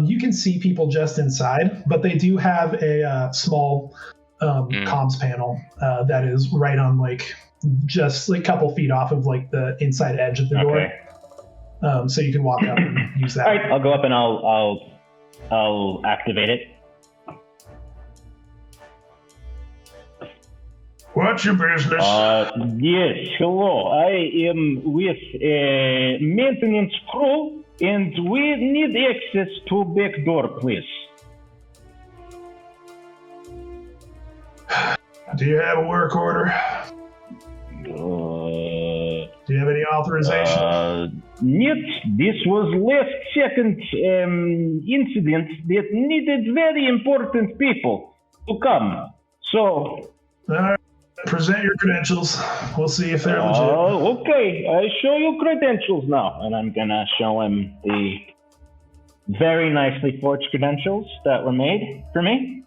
you can see people just inside, but they do have a small comms panel that is right on like just like a couple feet off of like the inside edge of the door. So you can walk up and use that. All right, I'll go up and I'll activate it. What's your business? Yes, hello. I am with a maintenance crew, and we need access to Backdoor, please. Do you have a work order? Do you have any authorization? Нет, this was last second incident that needed very important people to come. So... All right. Present your credentials. We'll see if they're legit. Okay, I show you credentials now. And I'm going to show him the very nicely forged credentials that were made for me.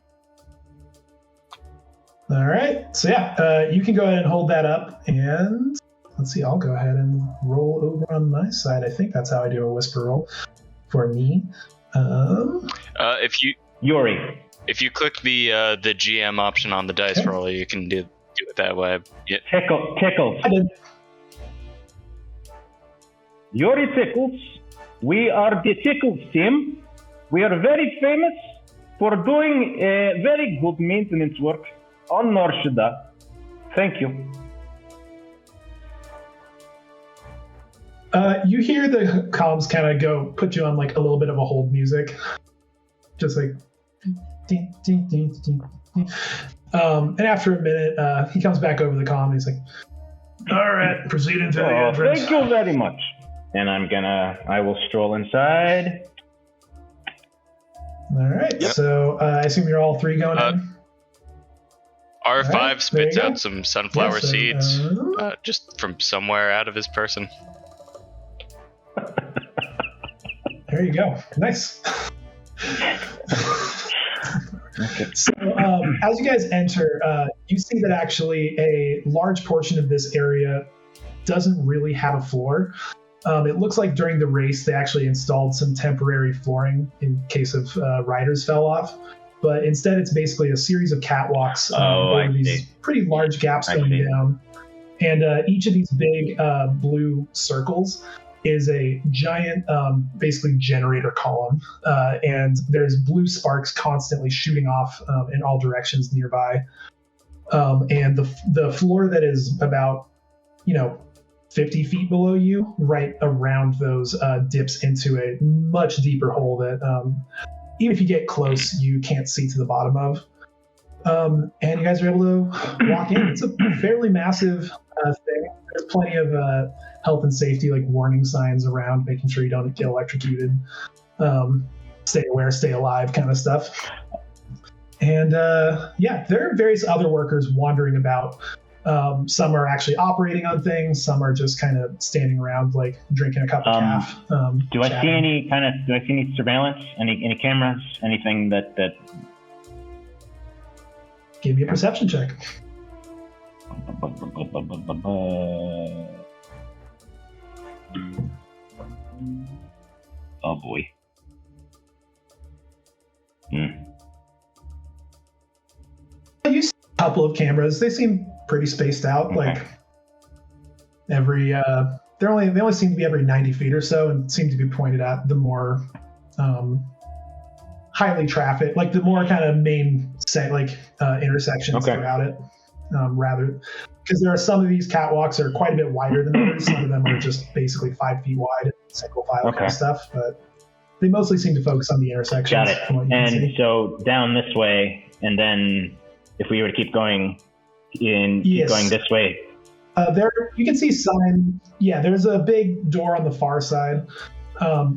All right. So yeah, you can go ahead and hold that up. And let's see, I'll go ahead and roll over on my side. I think that's how I do a whisper roll for me. Yuri. If you click the GM option on the dice roller, you can do it that way. Yeah. Tickles. I did. Yuri Tickles. We are the Tickles team. We are very famous for doing very good maintenance work on Nar Shaddaa. Thank you. You hear the comms kind of put you on like a little bit of a hold music. Just like... Ding, ding, ding, ding, ding. And after a minute, he comes back over the comm. He's like, all right, proceed into the entrance. Thank you very much. and I will stroll inside. All right. Yep. So I assume you're all three going in. R5 Alright, there spits you go. out some sunflower Yeah, so, seeds just from somewhere out of his person. There you go. Nice. So as you guys enter, you see that actually a large portion of this area doesn't really have a floor. It looks like during the race they actually installed some temporary flooring in case of riders fell off. But instead it's basically a series of catwalks over these pretty large gaps going down. And each of these big blue circles is a giant, basically generator column, and there's blue sparks constantly shooting off in all directions nearby. And the floor that is about, 50 feet below you, right around those, dips into a much deeper hole that even if you get close, you can't see to the bottom of. And you guys are able to walk in. It's a fairly massive thing. There's plenty of health and safety, like warning signs around, making sure you don't get electrocuted. Stay aware, stay alive kind of stuff. And there are various other workers wandering about. Some are actually operating on things. Some are just kind of standing around, like drinking a cup of caf. Do I see any surveillance? Any cameras? Anything that? Give me a perception check. Oh boy. You see a couple of cameras. They seem pretty spaced out. Okay. Like every, they only seem to be every 90 feet or so, and seem to be pointed at the more highly trafficked, like the more kind of main set, like intersections throughout it. Rather, because there are some of these catwalks are quite a bit wider than others. Some of them are just basically 5 feet wide, single file kind of stuff. But they mostly seem to focus on the intersections. Got it. And so down this way, and then if we were to keep going keep going this way. There you can see sign. Yeah, there's a big door on the far side.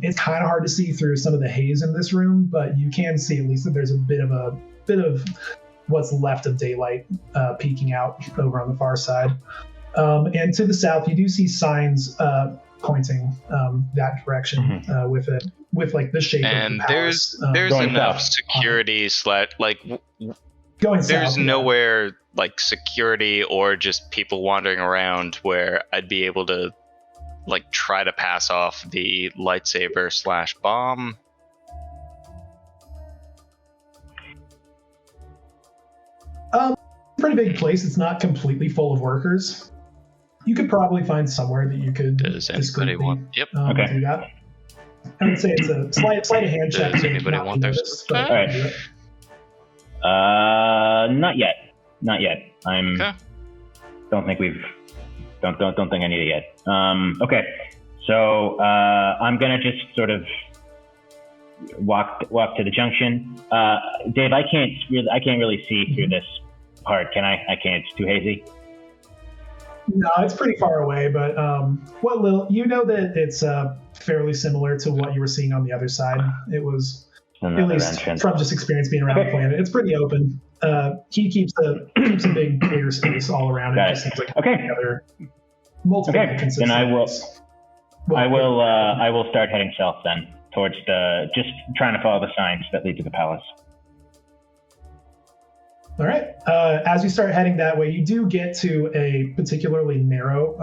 It's kind of hard to see through some of the haze in this room, but you can see at least that there's a bit of what's left of daylight peeking out over on the far side. And to the south, you do see signs pointing that direction with like the shape and of the palace. there's enough security going there's south, nowhere like security or just people wandering around where I'd be able to like try to pass off the lightsaber / bomb. Pretty big place. It's not completely full of workers. You could probably find somewhere that you could Does anybody want? Yep. do that. I would say it's a slight hand check. Does anybody want their stuff? All right. Not yet. Don't think I need it yet. Okay. So I'm gonna just sort of walk to the junction. Dave, I can't really see through this part, can I? I can't. It's too hazy. No, it's pretty far away, but what little you know that it's fairly similar to what you were seeing on the other side. It was at least from just experience being around the planet. It's pretty open. He keeps a big clear space all around. It just seems like other multiple entrances. Then I will start heading south then towards just trying to follow the signs that lead to the palace. All right. As you start heading that way, you do get to a particularly narrow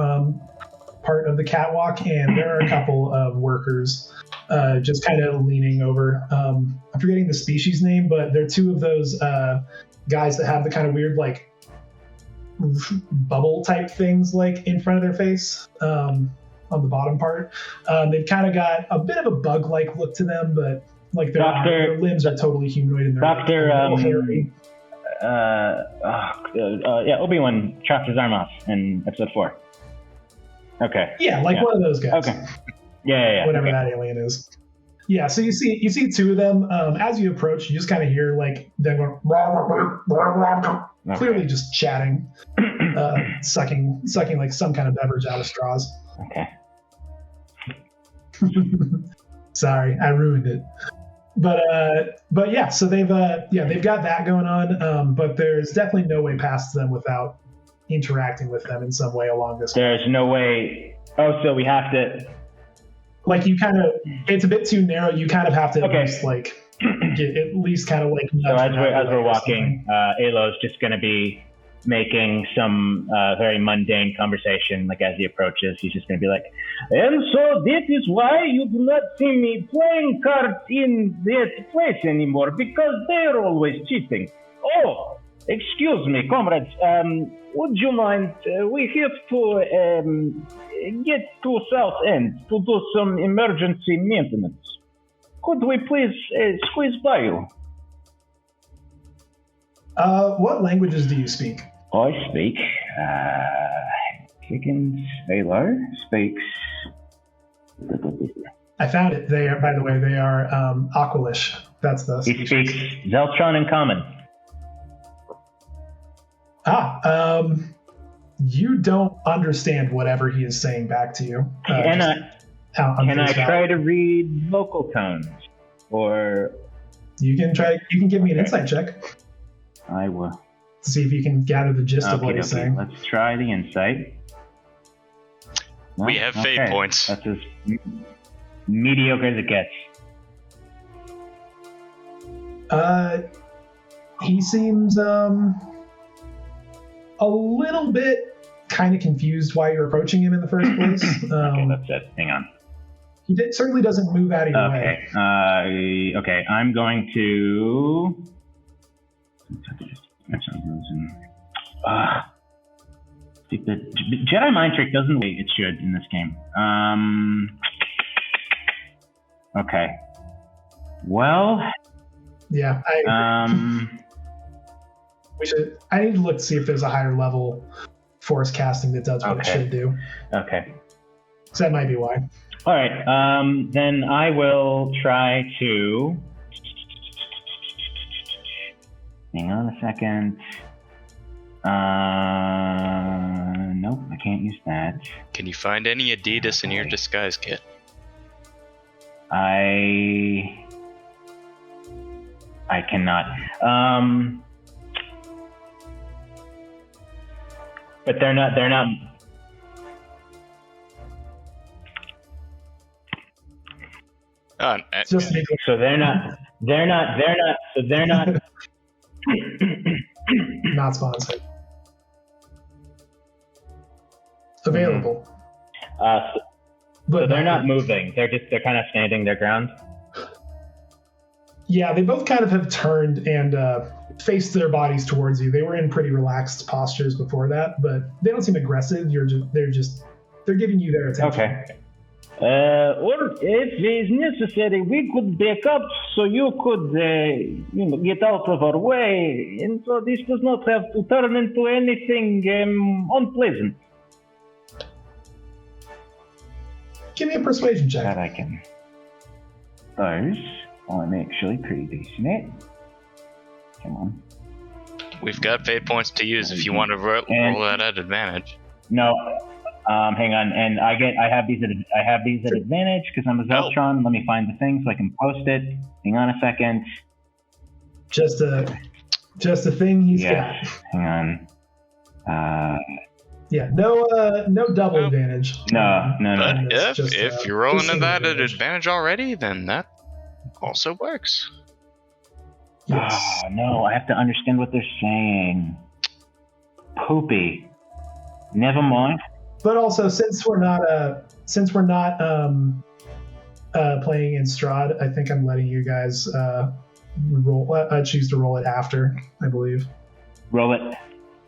part of the catwalk, and there are a couple of workers just kind of leaning over. I'm forgetting the species name, but they're two of those guys that have the kind of weird, like, bubble type things, like, in front of their face on the bottom part. They've kind of got a bit of a bug-like look to them, but, like, their limbs are totally humanoid and they're a little hairy. Obi-Wan chopped his arm off in episode 4. Okay. Yeah, like one of those guys. Okay. Yeah. Whatever that alien is. Yeah, so you see two of them. As you approach, you just kind of hear like them going, clearly just chatting, sucking like some kind of beverage out of straws. Okay. Sorry, I ruined it. But yeah, so they've got that going on. But there's definitely no way past them without interacting with them in some way along this. There's no way. Oh, so we have to. Like you kind of, it's a bit too narrow. You kind of have to Okay. at least like get at least kind of like. So as we're walking, Alo's just going to be making some very mundane conversation. Like as he approaches, he's just going to be like, "And so that is why you do not see me playing cards in that place anymore, because they're always cheating. Oh, excuse me, comrades. Would you mind? We have to get to South End to do some emergency maintenance. Could we please squeeze by you?" What languages do you speak? I speak. Higgins Alo speaks. I found it. They are, by the way, they are Aqualish. That's the. He speaks Zeltron in common. You don't understand whatever he is saying back to you. Can I try to read vocal tones? Or You can try. You can give me an insight check I will. to see if you can gather the gist of what he's saying. Let's try the insight. We have fate points. That's as mediocre as it gets. He seems a little bit kind of confused why you're approaching him in the first place. Okay, that's it. Hang on. He certainly doesn't move out of your way. Okay, I'm going to. The Jedi mind trick doesn't the way it should in this game. Okay. Well. Yeah. I need to look to see if there's a higher level force casting that does what it should do. Okay. So that might be why. All right. Then I will try to. Hang on a second. Nope, I can't use that. Can you find any Adidas in your disguise kit? I cannot. But they're not. Just make So they're not. So they're not. not sponsored. Available. So they're not moving. They're kind of standing their ground. Yeah, they both kind of have turned and faced their bodies towards you. They were in pretty relaxed postures before that, but they don't seem aggressive. They're giving you their attention. Okay. Or if it's necessary, we could back up so you could, get out of our way, and so this does not have to turn into anything unpleasant. Give me a persuasion check. That I can. Those I'm actually pretty decent at. Come on. We've got fate points to use if you want to roll that at advantage. No. Hang on, and I have these at advantage because I'm a Zeltron. Let me find the thing so I can post it. Hang on a second. Just a thing he's got. Hang on. Yeah, no double advantage. No. But Just, if you're rolling just that at advantage. advantage already, then that also works. Yes. Oh, no, I have to understand what they're saying. Poopy. Never mind. But also, since we're not playing in Strahd, I think I'm letting you guys roll. Choose to roll it after, I believe, Roll it.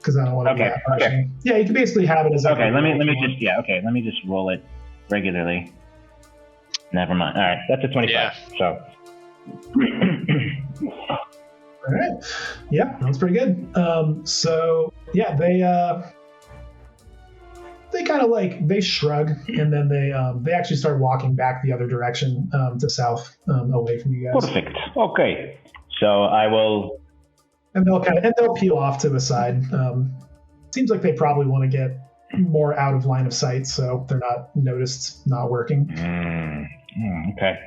because I don't want to be that pushing. Yeah, you can basically have it as Okay, let me just roll it regularly. Never mind. All right, that's a 25. Yeah. So. All right. Yeah, that's pretty good. So yeah, they kind of they shrug, and then they actually start walking back the other direction to south, away from you guys. Perfect. Okay. So I will. And they'll peel off to the side. Seems like they probably want to get more out of line of sight, so they're not noticed not working. Okay.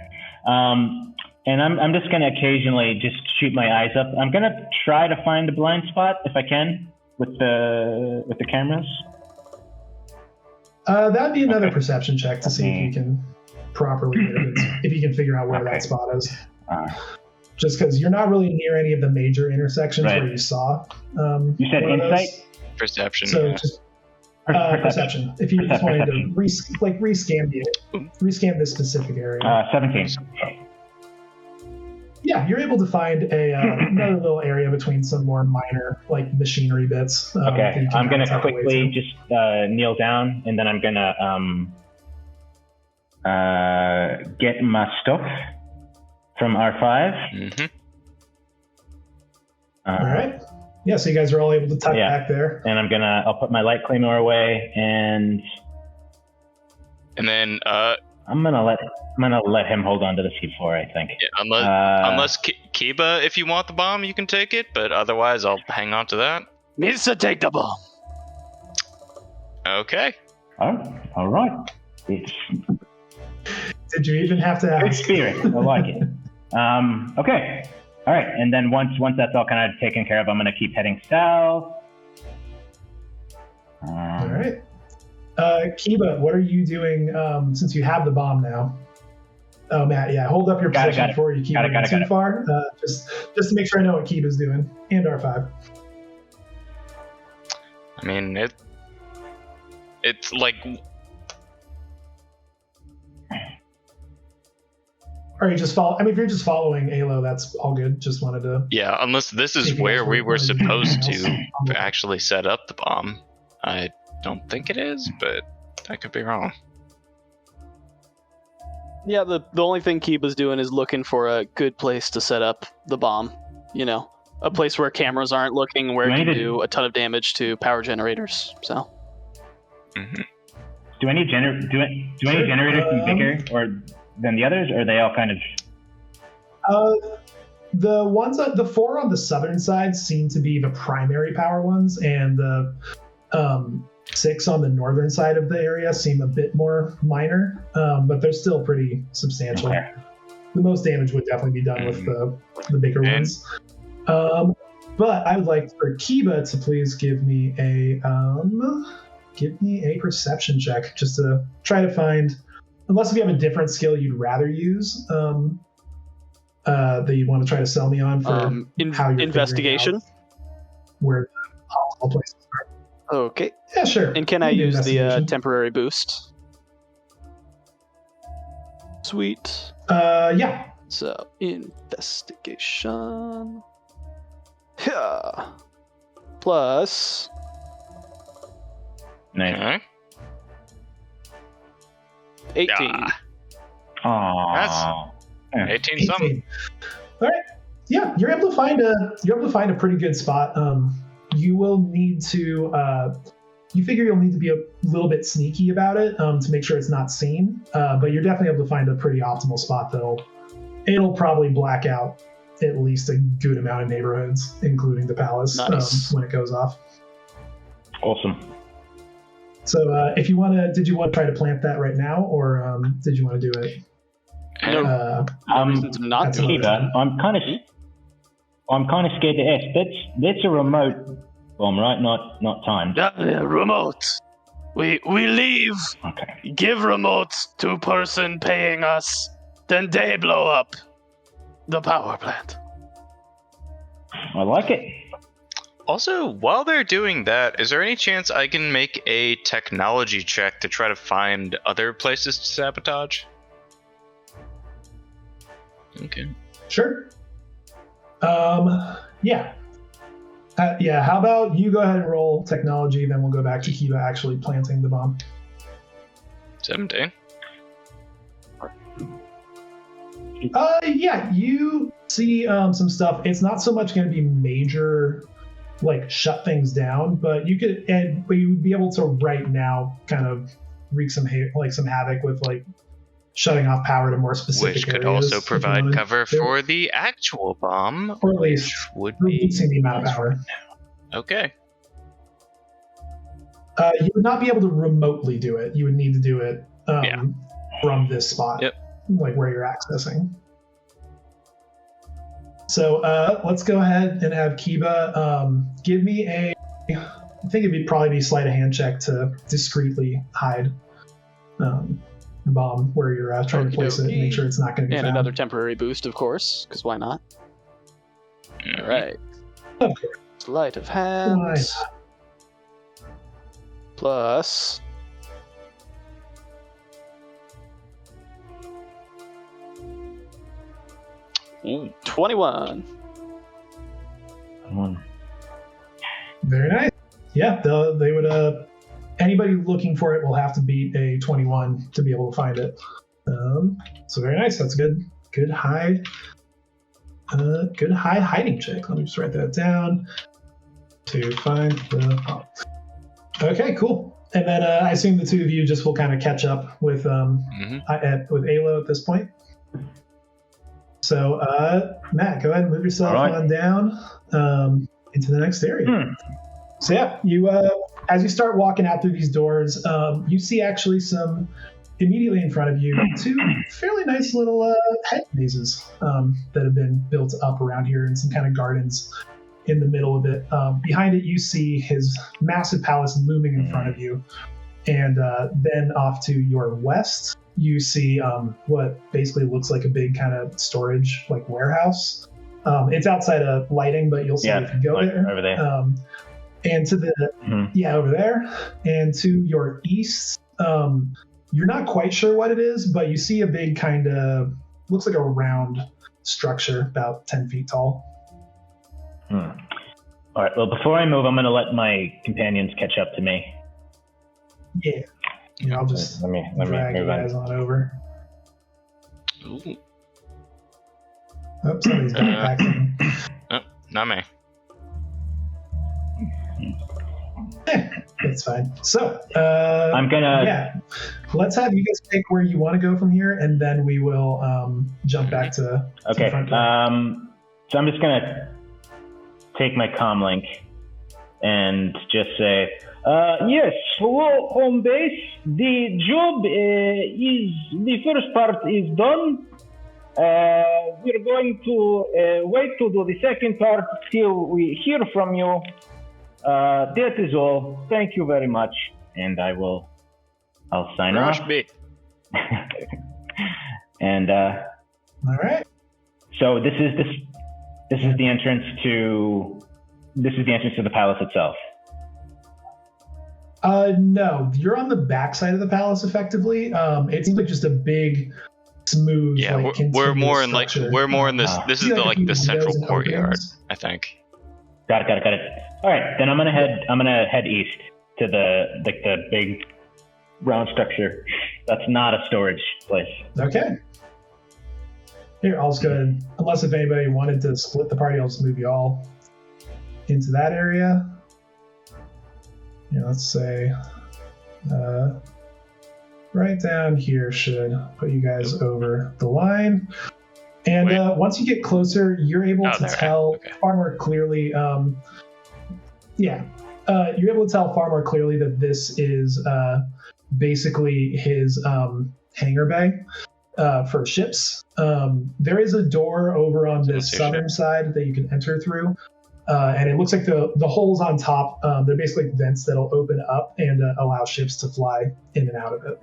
And I'm just going to occasionally just shoot my eyes up. I'm going to try to find a blind spot if I can with the cameras. That'd be another perception check to see if you can properly if you can figure out where that spot is. Just because you're not really near any of the major intersections where you saw. You said insight? Perception. So just perception. If you just wanted to rescan this specific area. 17. Yeah, you're able to find another little area between some more minor like machinery bits. Okay, I'm gonna quickly just kneel down, and then I'm gonna get my stuff from R5. Mm-hmm. All right. Yeah, so you guys are all able to tuck back there. And I'll put my light claymore away, and then I'm gonna let him hold on to the C4, I think. Yeah, unless Kiba, if you want the bomb, you can take it, but otherwise I'll hang on to that. Needs to take the bomb. Okay. Oh, all right. Did you even have to ask? Good spirit. I like it. Okay. All right, and then once that's all kind of taken care of, I'm gonna keep heading south. All right. Kiba, what are you doing since you have the bomb now? Oh, Matt, yeah, hold up your position before you keep moving too far. Just to make sure I know what Kiba's doing, and R5. I mean, it's like... Are you just follow? I mean, if you're just following Alo, that's all good. Just wanted to... Yeah, unless this is where we were supposed to actually set up the bomb. I don't think it is, but I could be wrong. Yeah, the only thing Kiba's doing is looking for a good place to set up the bomb. You know, a place where cameras aren't looking, where it can do a ton of damage to power generators. So. Mm-hmm. Do any generators seem bigger than the others, or are they all kind of? The four on the southern side seem to be the primary power ones, and the 6 on the northern side of the area seem a bit more minor, but they're still pretty substantial. Okay. The most damage would definitely be done with the bigger ones. But I would like for Kiba to please give me a perception check, just to try to find, unless if you have a different skill you'd rather use, that you want to try to sell me on for how you're investigation, where the optimal places are. Okay. Yeah, sure. And can I use the temporary boost? Sweet. Yeah. So, investigation. Yeah. Plus. Nice. 18. Aww. That's 18 something. All right. Yeah, you're able to find a pretty good spot. You will need to, you figure you'll need to be a little bit sneaky about it to make sure it's not seen, but you're definitely able to find a pretty optimal spot it'll probably black out at least a good amount of neighborhoods, including the palace, when it goes off. Awesome. So did you want to try to plant that right now, or did you want to do it? No reason to not do it. I'm kind of scared to ask. That's a remote bomb, right? Not timed. Yeah, remote. We leave. Okay. Give remote to person paying us. Then they blow up the power plant. I like it. Also, while they're doing that, is there any chance I can make a technology check to try to find other places to sabotage? Okay. Sure. Yeah. Yeah, how about you go ahead and roll technology, then we'll go back to Kiba actually planting the bomb. 17. Yeah, you see some stuff. It's not so much going to be major, like shut things down, but you would be able to right now kind of wreak some havoc with like shutting off power to more specific which could areas, also provide cover for the actual bomb, or at least would reducing the amount of power. Okay. You would not be able to remotely do it. You would need to do it from this spot. Yep. like where you're accessing. So let's go ahead and have Kiba give me a. I think it'd probably be sleight of hand check to discreetly hide the bomb where you're trying to place it and make sure it's not going to be And found. another temporary boost, of course, because why not? All right. Of course. Sleight of hand. Plus. Ooh. 21. Very nice. Yeah, they would. Anybody looking for it will have to beat a 21 to be able to find it. So very nice. That's good. Good high. Good high hiding check. Let me just write that down to find the bomb. Okay, cool. And then I assume the two of you just will kind of catch up with with Alo at this point. So Matt, go ahead and move yourself on down into the next area. So yeah, you as you start walking out through these doors, you see actually some immediately in front of you two fairly nice little head mazes that have been built up around here, and some kind of gardens in the middle of it. Behind it, you see his massive palace looming in front of you, and then off to your west, you see what basically looks like a big kind of storage like warehouse. It's outside of lighting, but you'll see if you go there. Over there. And to the over there, and to your east, you're not quite sure what it is, but you see a big kind of looks like a round structure about 10 feet tall. All right. Well, before I move, I'm going to let my companions catch up to me. Yeah. I'll just let me drag you move guys on over. Ooh. Oh, somebody's backpacking. Oh, not me. It's fine. So, I'm gonna. Yeah, let's have you guys pick where you want to go from here, and then we will jump back to. Okay. To front door. So I'm just gonna take my comlink and just say, yes, hello, home base. The job is the first part is done. We're going to wait to do the second part till we hear from you. That is all. Thank you very much. And I'll sign off. And all right. So this is the entrance to the palace itself. No, you're on the back side of the palace effectively. It seems like just a big, smooth. Yeah, like, we're more in structure. we're more in this. This is the central windows and courtyard, openings. I think. Got it. All right, then I'm gonna head east to the big round structure. That's not a storage place. Okay. Here, I'll just go ahead. Unless if anybody wanted to split the party, I'll just move you all into that area. Yeah, let's say right down here should put you guys over the line. And once you get closer, you're able to tell far more clearly. You're able to tell far more clearly that this is basically his hangar bay for ships. There is a door over on the southern side that you can enter through, and it looks like the holes on top. They're basically vents that'll open up and allow ships to fly in and out of it.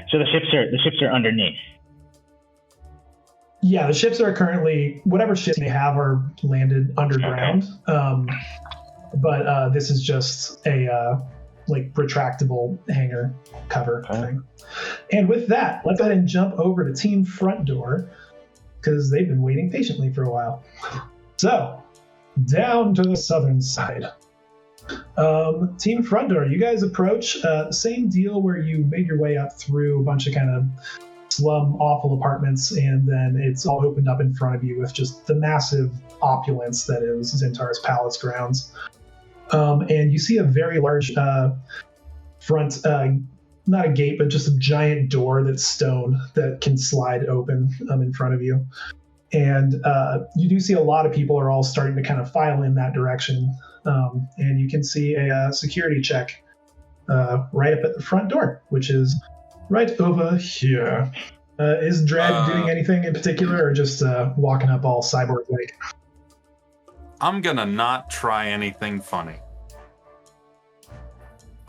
So the ships are underneath. Yeah, the ships are currently, whatever ships they have are landed underground. Okay. But this is just a retractable hangar cover thing. And with that, let's go ahead and jump over to Team Front Door, because they've been waiting patiently for a while. So, down to the southern side. Team Front Door, you guys approach same deal where you made your way up through a bunch of kind of slum, awful apartments, and then it's all opened up in front of you with just the massive opulence that is Zintar's palace grounds. And you see a very large front, not a gate, but just a giant door that's stone that can slide open in front of you. And you do see a lot of people are all starting to kind of file in that direction. And you can see a security check right up at the front door, which is right over here. Is Dredd doing anything in particular, or just walking up all cyborg-like? I'm gonna not try anything funny.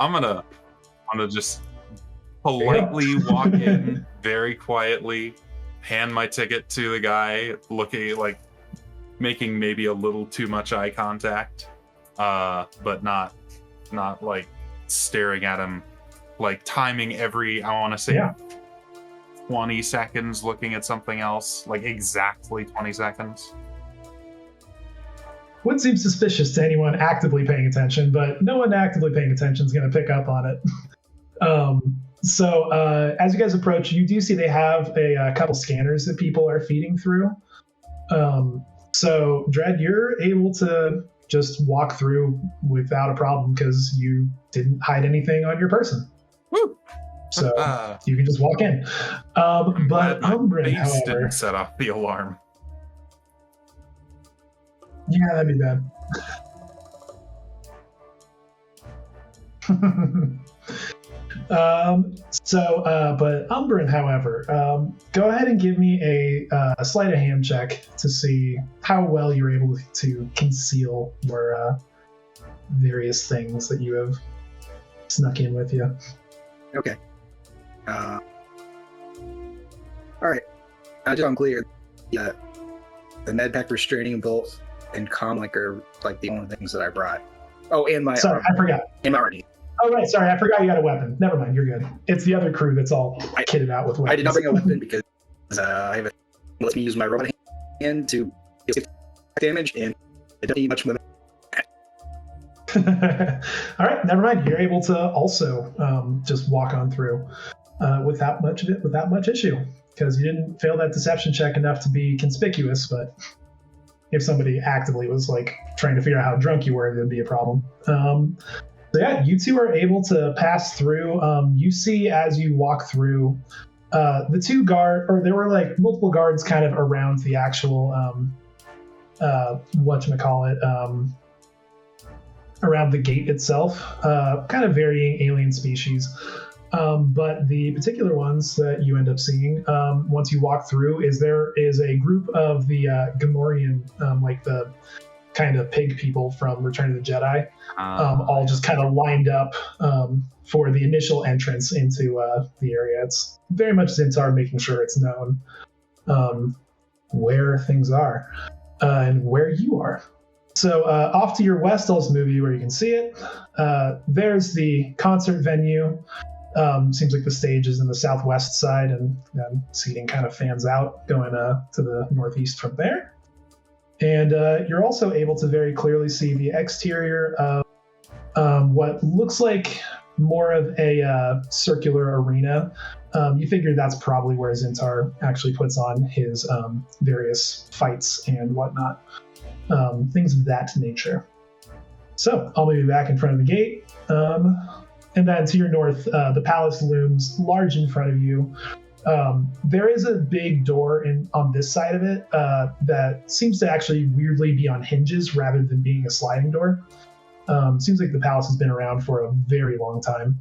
I'm gonna just politely walk in, very quietly, hand my ticket to the guy, looking like making maybe a little too much eye contact, but not like staring at him, like timing every, I want to say 20 seconds looking at something else, like exactly 20 seconds. Would seem suspicious to anyone actively paying attention, but no one actively paying attention is going to pick up on it. So as you guys approach, you do see they have a couple scanners that people are feeding through. So Dredd, you're able to just walk through without a problem because you didn't hide anything on your person. Woo! So you can just walk in. But Umbrin, however, didn't set off the alarm. Yeah, that'd be bad. But Umbrin, however, go ahead and give me a sleight of hand check to see how well you're able to conceal your various things that you have snuck in with you. Okay. All right. Just so I'm clear, the medpack restraining bolt and comlink are like the only things that I brought. Oh, and my sorry, I forgot. And my RD. Oh right, sorry, I forgot you got a weapon. Never mind, you're good. It's the other crew that's all kitted out with weapons. I did not bring a weapon because I have lets me use my robot hand to deal damage, and it doesn't need much more than that. All right, never mind. You're able to also just walk on through without much issue because you didn't fail that deception check enough to be conspicuous, but if somebody actively was like trying to figure out how drunk you were, there'd be a problem. So yeah, you two are able to pass through. You see as you walk through the two there were like multiple guards kind of around the actual around the gate itself, kind of varying alien species. But the particular ones that you end up seeing once you walk through there is a group of the Gamorrean, like the kind of pig people from Return of the Jedi, all just kind of lined up for the initial entrance into the area. It's very much Zintar making sure it's known where things are and where you are. So off to your west, I'll just move you where you can see it. There's the concert venue. Seems like the stage is in the southwest side, and seating kind of fans out going to the northeast from there. And you're also able to very clearly see the exterior of what looks like more of a circular arena. You figure that's probably where Zintar actually puts on his various fights and whatnot. Things of that nature. So I'll move you back in front of the gate. And then to your north, the palace looms large in front of you. There is a big door on this side of it that seems to actually weirdly be on hinges rather than being a sliding door. Seems like the palace has been around for a very long time.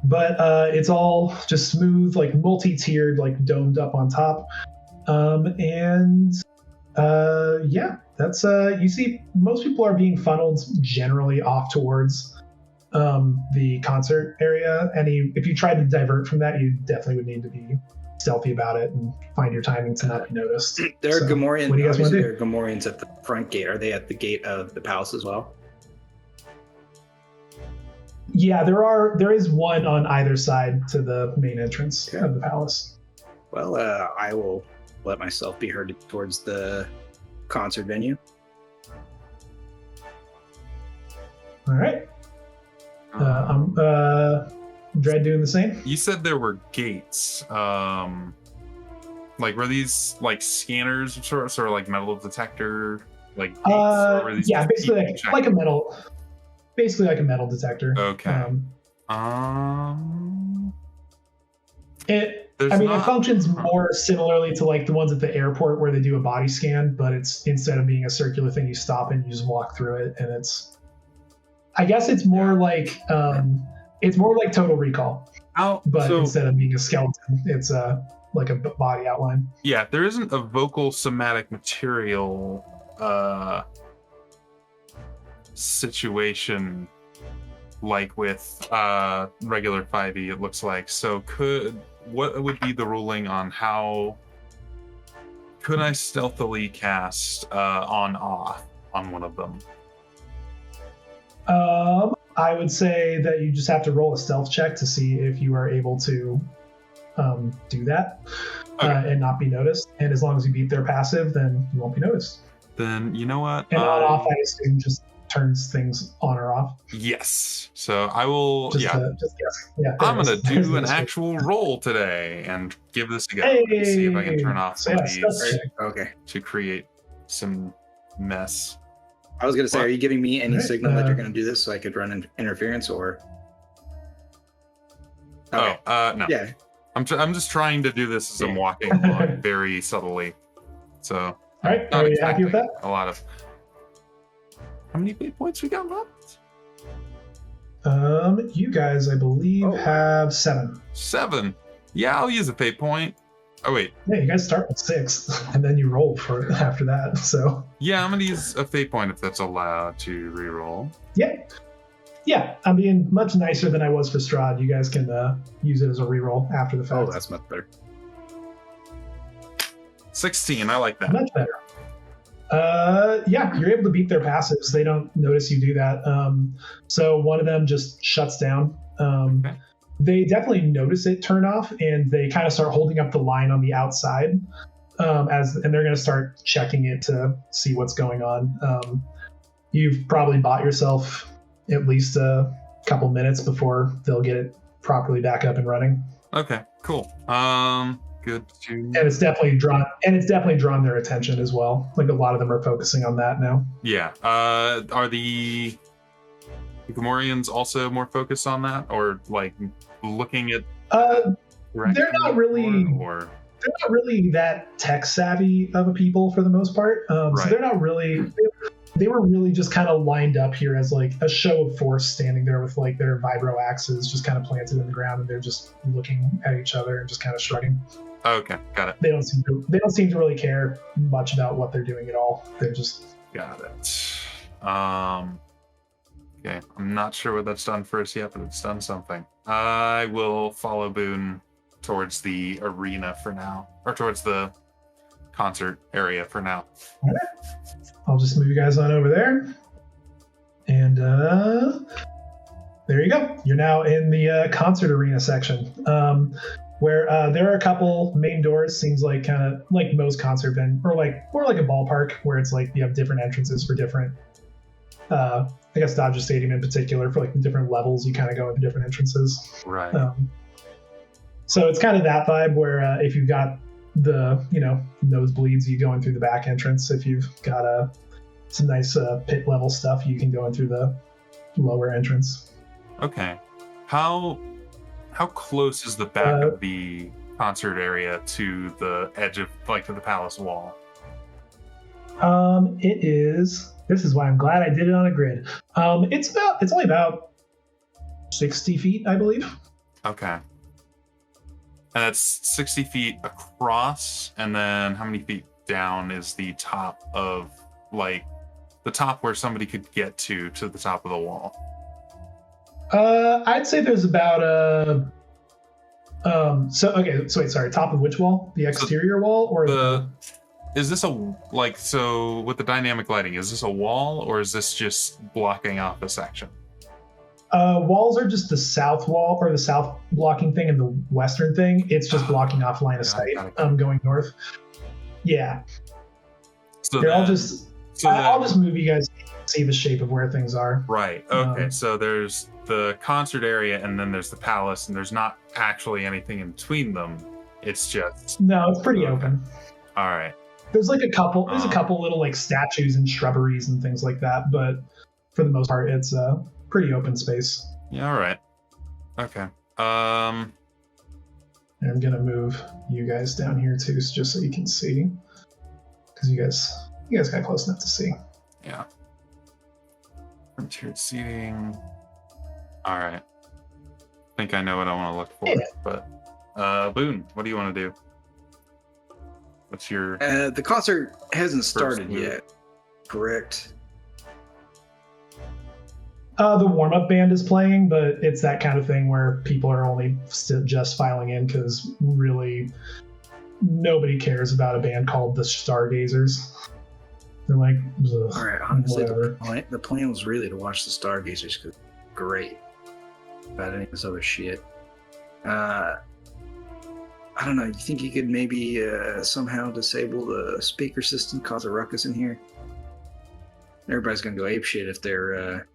But it's all just smooth, like multi-tiered, like domed up on top. Yeah, that's you see most people are being funneled generally off towards the concert area. If you tried to divert from that, you definitely would need to be stealthy about it and find your timing to not be noticed. There are Gamorrean. What do you guys want to do? There are Gamorreans at the front gate. Are they at the gate of the palace as well? Yeah, there is one on either side to the main entrance of the palace. Well, I will let myself be herded towards the concert venue. All right. I'm Dredd doing the same. You said there were gates. Like were these like scanners, sort of like metal detector, like gates? Or were these basically like a metal detector. Okay. It functions more similarly to like the ones at the airport where they do a body scan, but it's instead of being a circular thing, you stop and you just walk through it, and I guess it's more like Total Recall. but so, instead of being a skeleton, it's like a body outline. yeah, there isn't a vocal somatic material situation like with regular 5e, it looks like. So what would be the ruling on how could I stealthily cast on off on one of them? I would say that you just have to roll a stealth check to see if you are able to do that and not be noticed. And as long as you beat their passive, then you won't be noticed. Then you know what? And on off, I assume just turns things on or off. Yes. So I will. Just guess. Yeah. I'm gonna do an actual roll today and give this a go. And see if I can turn off some of these. Okay. To create some mess. I was gonna say, are you giving me any signal that you're gonna do this so I could run interference or? Okay. No. Yeah. I'm just trying to do this as I'm walking along very subtly. So. All right. Are you happy with that? A lot of. How many fate points we got left? You guys, I believe, have 7. 7. Yeah, I'll use a fate point. Oh wait. Yeah, you guys start with 6, and then you roll for after that. So. Yeah, I'm gonna use a fate point if that's allowed to reroll. Yeah. I'm being much nicer than I was for Strahd. You guys can use it as a reroll after the fact. Oh, that's much better. 16. I like that. Much better. Yeah, you're able to beat their passives. They don't notice you do that. So one of them just shuts down. Okay. They definitely notice it turn off, and they kind of start holding up the line on the outside, and they're going to start checking it to see what's going on. You've probably bought yourself at least a couple minutes before they'll get it properly back up and running. Okay, cool. Good to. And it's definitely drawn their attention as well. Like a lot of them are focusing on that now. Yeah. Are the Gamorreans also more focused on that, or like looking at? They're not really that tech savvy of a people for the most part. Right. So they're not really. They were really just kind of lined up here as like a show of force, standing there with like their vibro axes just kind of planted in the ground, and they're just looking at each other and just kind of shrugging. Okay, got it. They don't seem to really care much about what they're doing at all. They're just got it. Okay, I'm not sure what that's done for us yet, but it's done something. I will follow Boone towards the arena for now, or towards the concert area for now. All right. I'll just move you guys on over there. And there you go. You're now in the concert arena section, where there are a couple main doors. Seems like kind of like most concert venues, or like a ballpark, where it's like you have different entrances for different. I guess Dodger Stadium in particular, for like the different levels, you kind of go into different entrances. Right. So it's kind of that vibe where if you've got the nosebleeds, you go in through the back entrance. If you've got some nice pit level stuff, you can go in through the lower entrance. Okay. How close is the back of the concert area to the edge of to the palace wall? It is. This is why I'm glad I did it on a grid. It's only about 60 feet, I believe. Okay. And that's 60 feet across, and then how many feet down is the top of, the top where somebody could get to the top of the wall? I'd say there's about top of which wall? The exterior wall, or is this so with the dynamic lighting, is this a wall, or is this just blocking off a section? Walls are just the south wall, or the south blocking thing, and the western thing, it's just blocking off line of sight. Going north. Yeah. So I'll just move you guys to see the shape of where things are. Right. Okay. So there's the concert area, and then there's the palace, and there's not actually anything in between them. It's just it's pretty open. All right. There's a couple little statues and shrubberies and things like that, but for the most part, it's pretty open space. Yeah, all right. Okay. And I'm gonna move you guys down here too, just so you can see, because you guys got close enough to see. Yeah. Frontier seating. All right. I think I know what I want to look for. Yeah. But Boone, what do you want to do? What's your The concert hasn't started move? yet, correct? The warm-up band is playing, but it's that kind of thing where people are only just filing in because really nobody cares about a band called the Stargazers. They're like, ugh, All right, honestly, whatever. the plan was really to watch the Stargazers because great about any of this other shit. I don't know. You think you could maybe somehow disable the speaker system, cause a ruckus in here? Everybody's gonna go apeshit if they're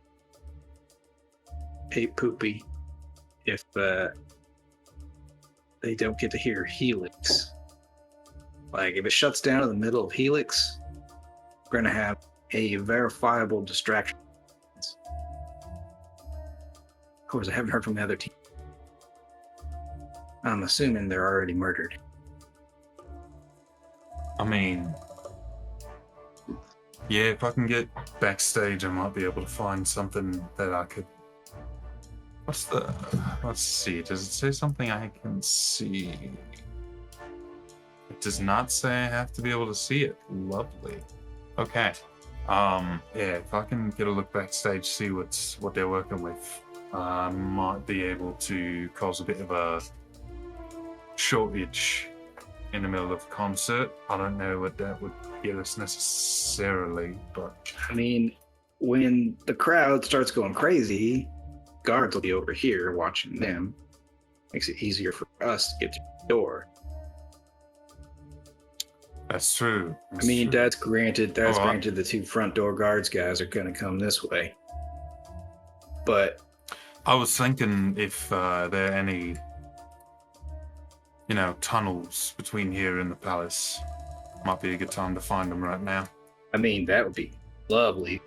ape poopy if they don't get to hear Helix. Like if it shuts down in the middle of Helix, we're gonna have a verifiable distraction. Of course, I haven't heard from the other team. I'm assuming they're already murdered. I mean, yeah, if I can get backstage, I might be able to find something that I could. Let's see. Does it say something I can see? It does not say I have to be able to see it. Lovely. Okay. Yeah, if I can get a look backstage, see what they're working with, I might be able to cause a bit of a shortage in the middle of a concert. I don't know what that would get us necessarily, but I mean, when the crowd starts going crazy, guards will be over here watching them. Makes it easier for us to get through the door. that's true. I mean, true. that's granted. That's Oh, granted. The two front door guards guys are going to come this way. But I was thinking if there are any, tunnels between here and the palace, might be a good time to find them right now. I mean, that would be lovely.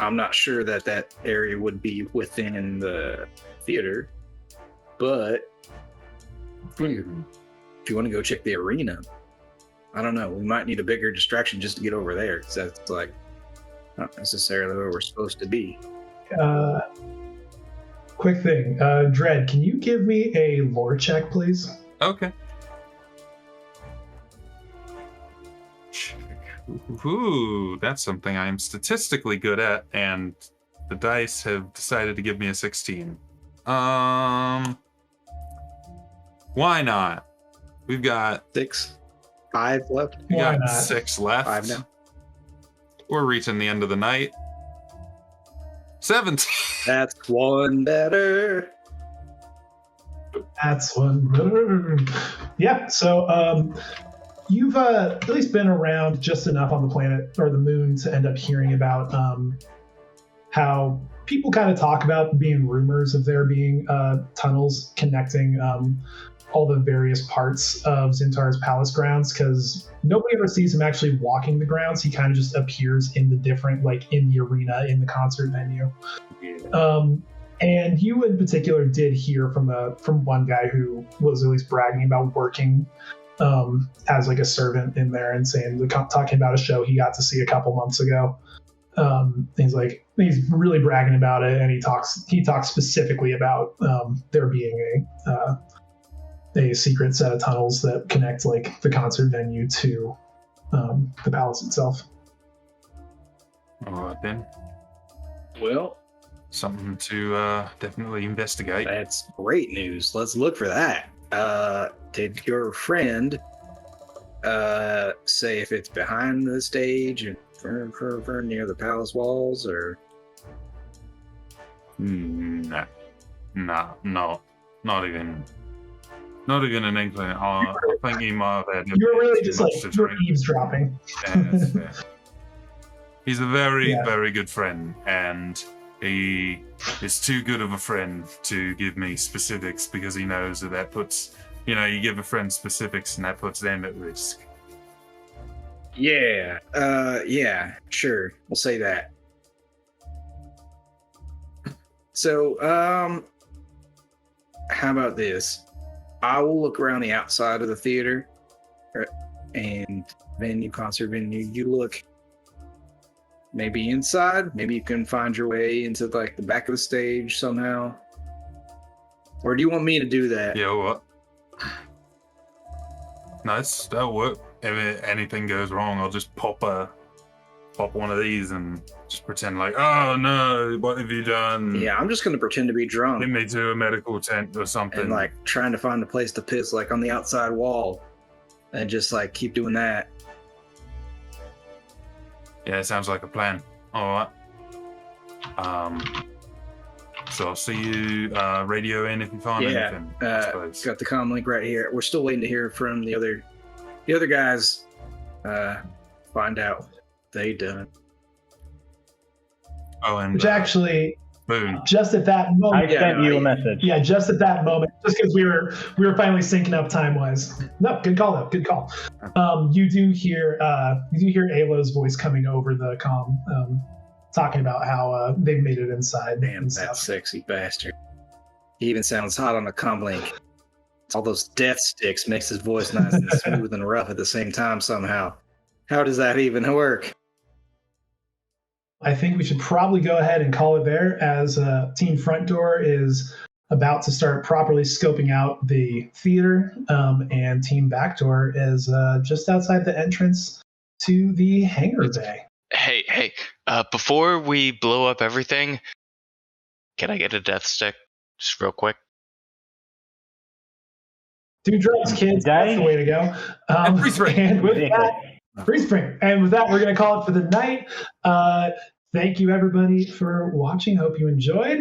I'm not sure that area would be within the theater, but if you want to go check the arena, I don't know. We might need a bigger distraction just to get over there, because that's like not necessarily where we're supposed to be. Quick thing, Dredd, can you give me a lore check, please? Okay. Ooh, that's something I am statistically good at, and the dice have decided to give me a 16. Why not? We've got 5 left. we Why got not? 6 left. 5 now. We're reaching the end of the night. 17. That's one better. That's one. Yeah, so you've at least been around just enough on the planet or the moon to end up hearing about how people kind of talk about being rumors of there being tunnels connecting all the various parts of Zintar's palace grounds, because nobody ever sees him actually walking the grounds. He kind of just appears in the different, like in the arena, in the concert venue. And you in particular did hear from one guy who was at least bragging about working as like a servant in there and talking about a show he got to see a couple months ago. He's really bragging about it, and he talks specifically about there being a secret set of tunnels that connect like the concert venue to the palace itself. All right then. Well, Something to definitely investigate. that's great news. Let's look for that. Did your friend say if it's behind the stage and near the palace walls, or? No, not even an inkling. I think he might have had. You're really too just much like to you're drink. eavesdropping. Yeah. He's a very, Yeah. very good friend, and he is too good of a friend to give me specifics because he knows that puts, you give a friend specifics and that puts them at risk. Yeah. Yeah. Sure. We'll say that. So, how about this? I will look around the outside of the theater and concert venue. You look maybe inside. Maybe you can find your way into like the back of the stage somehow. Or do you want me to do that? Yeah, what? Nice, that'll work. If anything goes wrong, I'll just pop one of these and just pretend like, oh no, what have you done? Yeah, I'm just going to pretend to be drunk. Get me to a medical tent or something. And like trying to find a place to piss, like on the outside wall. And just like keep doing that. Yeah, it sounds like a plan. All right. So I'll see you radio in if you find anything. I suppose. Got the comm link right here. We're still waiting to hear from the other guys. Find out what they done. Oh, and Which actually, boom. just at that moment, I sent you a message. Yeah, just at that moment, just because we were finally syncing up time wise. No, good call though. Good call. You do hear Alo's voice coming over the comm, talking about how they've made it inside. Damn, and that stuff. sexy bastard. He even sounds hot on the comm link. All those death sticks makes his voice nice and smooth and rough at the same time somehow. How does that even work? I think we should probably go ahead and call it there, as Team Front Door is about to start properly scoping out the theater, and Team Backdoor is just outside the entrance to the hangar bay. Hey, before we blow up everything, can I get a death stick? Just real quick. Do drugs, kids. That's the way to go. And with that, free spring. And with that, we're going to call it for the night. Thank you, everybody, for watching. Hope you enjoyed.